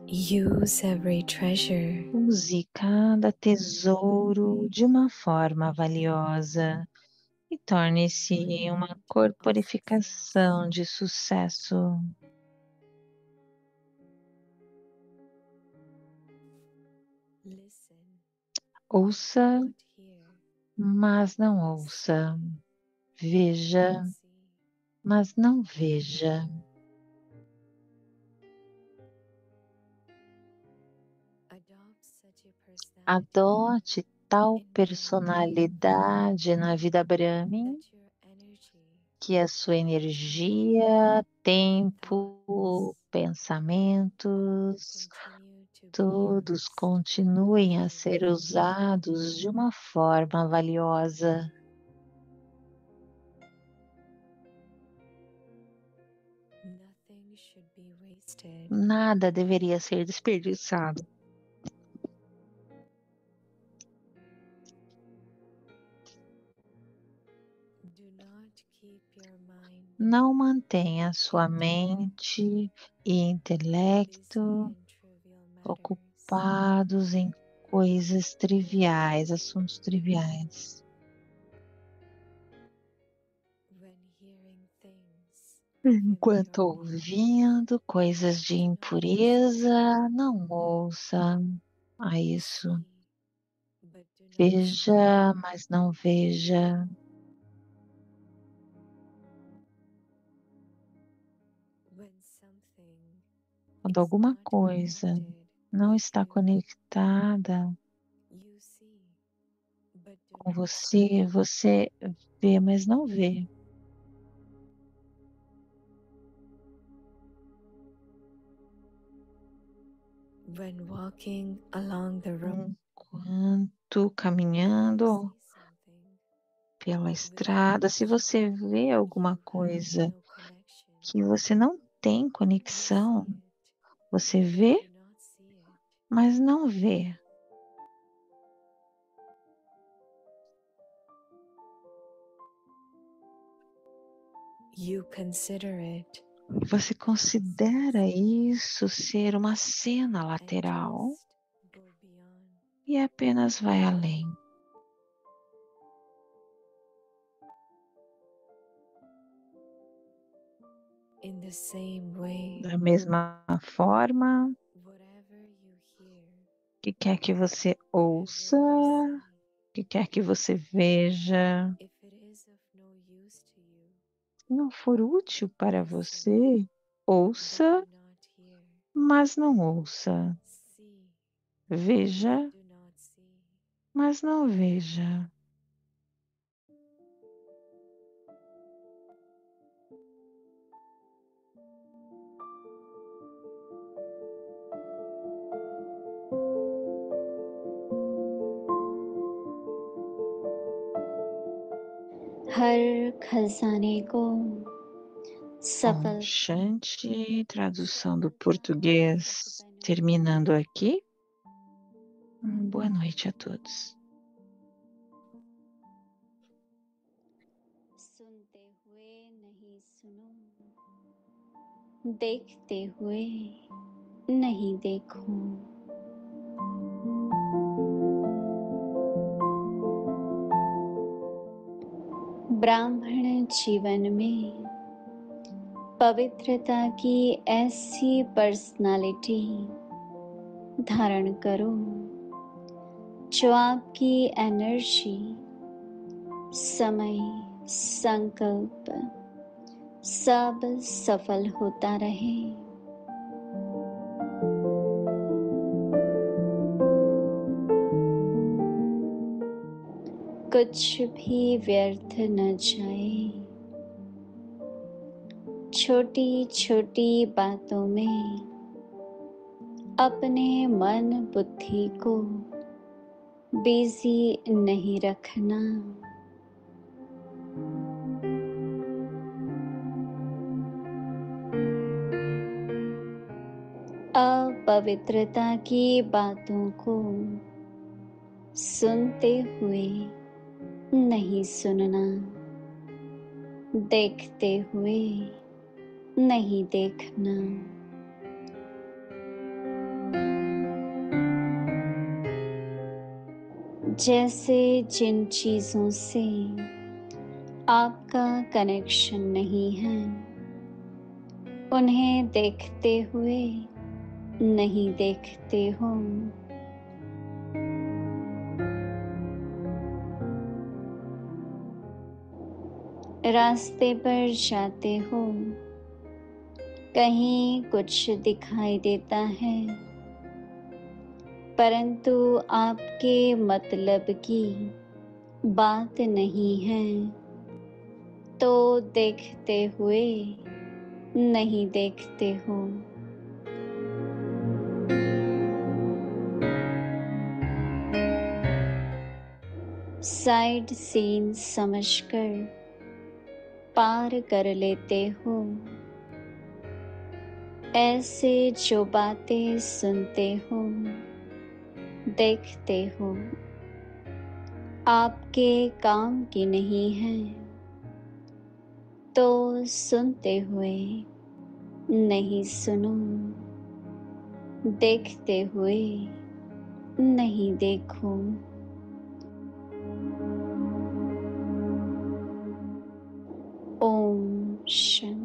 Speaker 4: Use every treasure
Speaker 1: Use cada tesouro de uma forma valiosa e torne-se uma corporificação de sucesso.
Speaker 4: listen,
Speaker 1: Ouça,
Speaker 4: not hear,
Speaker 1: mas não ouça. Veja,
Speaker 4: see.
Speaker 1: mas não veja.
Speaker 4: Adopt such a personality
Speaker 1: Adote tal
Speaker 4: in
Speaker 1: personalidade na vida Brahmin
Speaker 4: that your energy,
Speaker 1: que a sua energia, tempo, pensamentos,
Speaker 4: continue to be
Speaker 1: todos
Speaker 4: used
Speaker 1: continuem a ser
Speaker 4: worthily.
Speaker 1: usados de uma forma valiosa.
Speaker 4: Nothing should be wasted.
Speaker 1: Nada deveria ser desperdiçado.
Speaker 4: Do not keep your mind
Speaker 1: Não mantenha sua mente e
Speaker 4: busy
Speaker 1: intelecto
Speaker 4: in trivial matters.
Speaker 1: ocupados em coisas triviais, assuntos triviais.
Speaker 4: When hearing things
Speaker 1: Enquanto
Speaker 4: of impurity,
Speaker 1: ouvindo coisas de impureza, não ouça a isso.
Speaker 4: see, but do not
Speaker 1: Veja, mas não veja.
Speaker 4: when something
Speaker 1: Quando
Speaker 4: is
Speaker 1: alguma
Speaker 4: not
Speaker 1: coisa
Speaker 4: connected
Speaker 1: não
Speaker 4: with
Speaker 1: está
Speaker 4: you,
Speaker 1: conectada
Speaker 4: you see, but do
Speaker 1: com
Speaker 4: not see.
Speaker 1: você vê, mas não vê.
Speaker 4: When walking along the road,
Speaker 1: Enquanto
Speaker 4: you
Speaker 1: caminhando
Speaker 4: see something
Speaker 1: pela
Speaker 4: with
Speaker 1: estrada, se você vê alguma
Speaker 4: you
Speaker 1: coisa
Speaker 4: have no connection.
Speaker 1: que você não tem
Speaker 4: You
Speaker 1: conexão,
Speaker 4: see it,
Speaker 1: você
Speaker 4: but
Speaker 1: vê,
Speaker 4: do not see it.
Speaker 1: mas não vê.
Speaker 4: You consider it
Speaker 1: Você considera isso ser uma cena
Speaker 4: and
Speaker 1: lateral
Speaker 4: just go beyond.
Speaker 1: e apenas vai além.
Speaker 4: In the same way,
Speaker 1: Da mesma forma,
Speaker 4: whatever you hear,
Speaker 1: que quer que você
Speaker 4: whatever
Speaker 1: ouça,
Speaker 4: you
Speaker 1: que quer que você veja,
Speaker 4: see, if it is of no use to you,
Speaker 1: se não for útil para
Speaker 4: listen,
Speaker 1: você,
Speaker 4: but
Speaker 1: ouça,
Speaker 4: do not hear.
Speaker 1: mas não ouça.
Speaker 4: See,
Speaker 1: Veja,
Speaker 4: but do not see.
Speaker 1: mas não veja.
Speaker 5: हर खजाने को
Speaker 1: Bom, Shanti, tradução do português, terminando aqui. Boa noite a todos.
Speaker 5: सुनते हुए नहीं सुनो, देखते हुए नहीं देखो। ब्राह्मण जीवन में पवित्रता की ऐसी पर्सनालिटी धारण करो जो आपकी एनर्जी, समय, संकल्प सब सफल होता रहे। कुछ भी व्यर्थ न जाए। छोटी छोटी बातों में अपने मन बुद्धि को बिजी नहीं रखना। अपवित्रता की बातों को सुनते हुए नहीं सुनना, देखते हुए नहीं देखना। जैसे जिन चीजों से आपका कनेक्शन नहीं है, उन्हें देखते हुए नहीं देखते हो। रास्ते पर जाते हो, कहीं कुछ दिखाई देता है, परंतु आपके मतलब की बात नहीं है, तो देखते हुए नहीं देखते हो। साइड सीन समझकर पार कर लेते हो। ऐसे जो बातें सुनते हो, देखते हो, आपके काम की नहीं है, तो सुनते हुए नहीं सुनो, देखते हुए नहीं देखो। ओम शांति।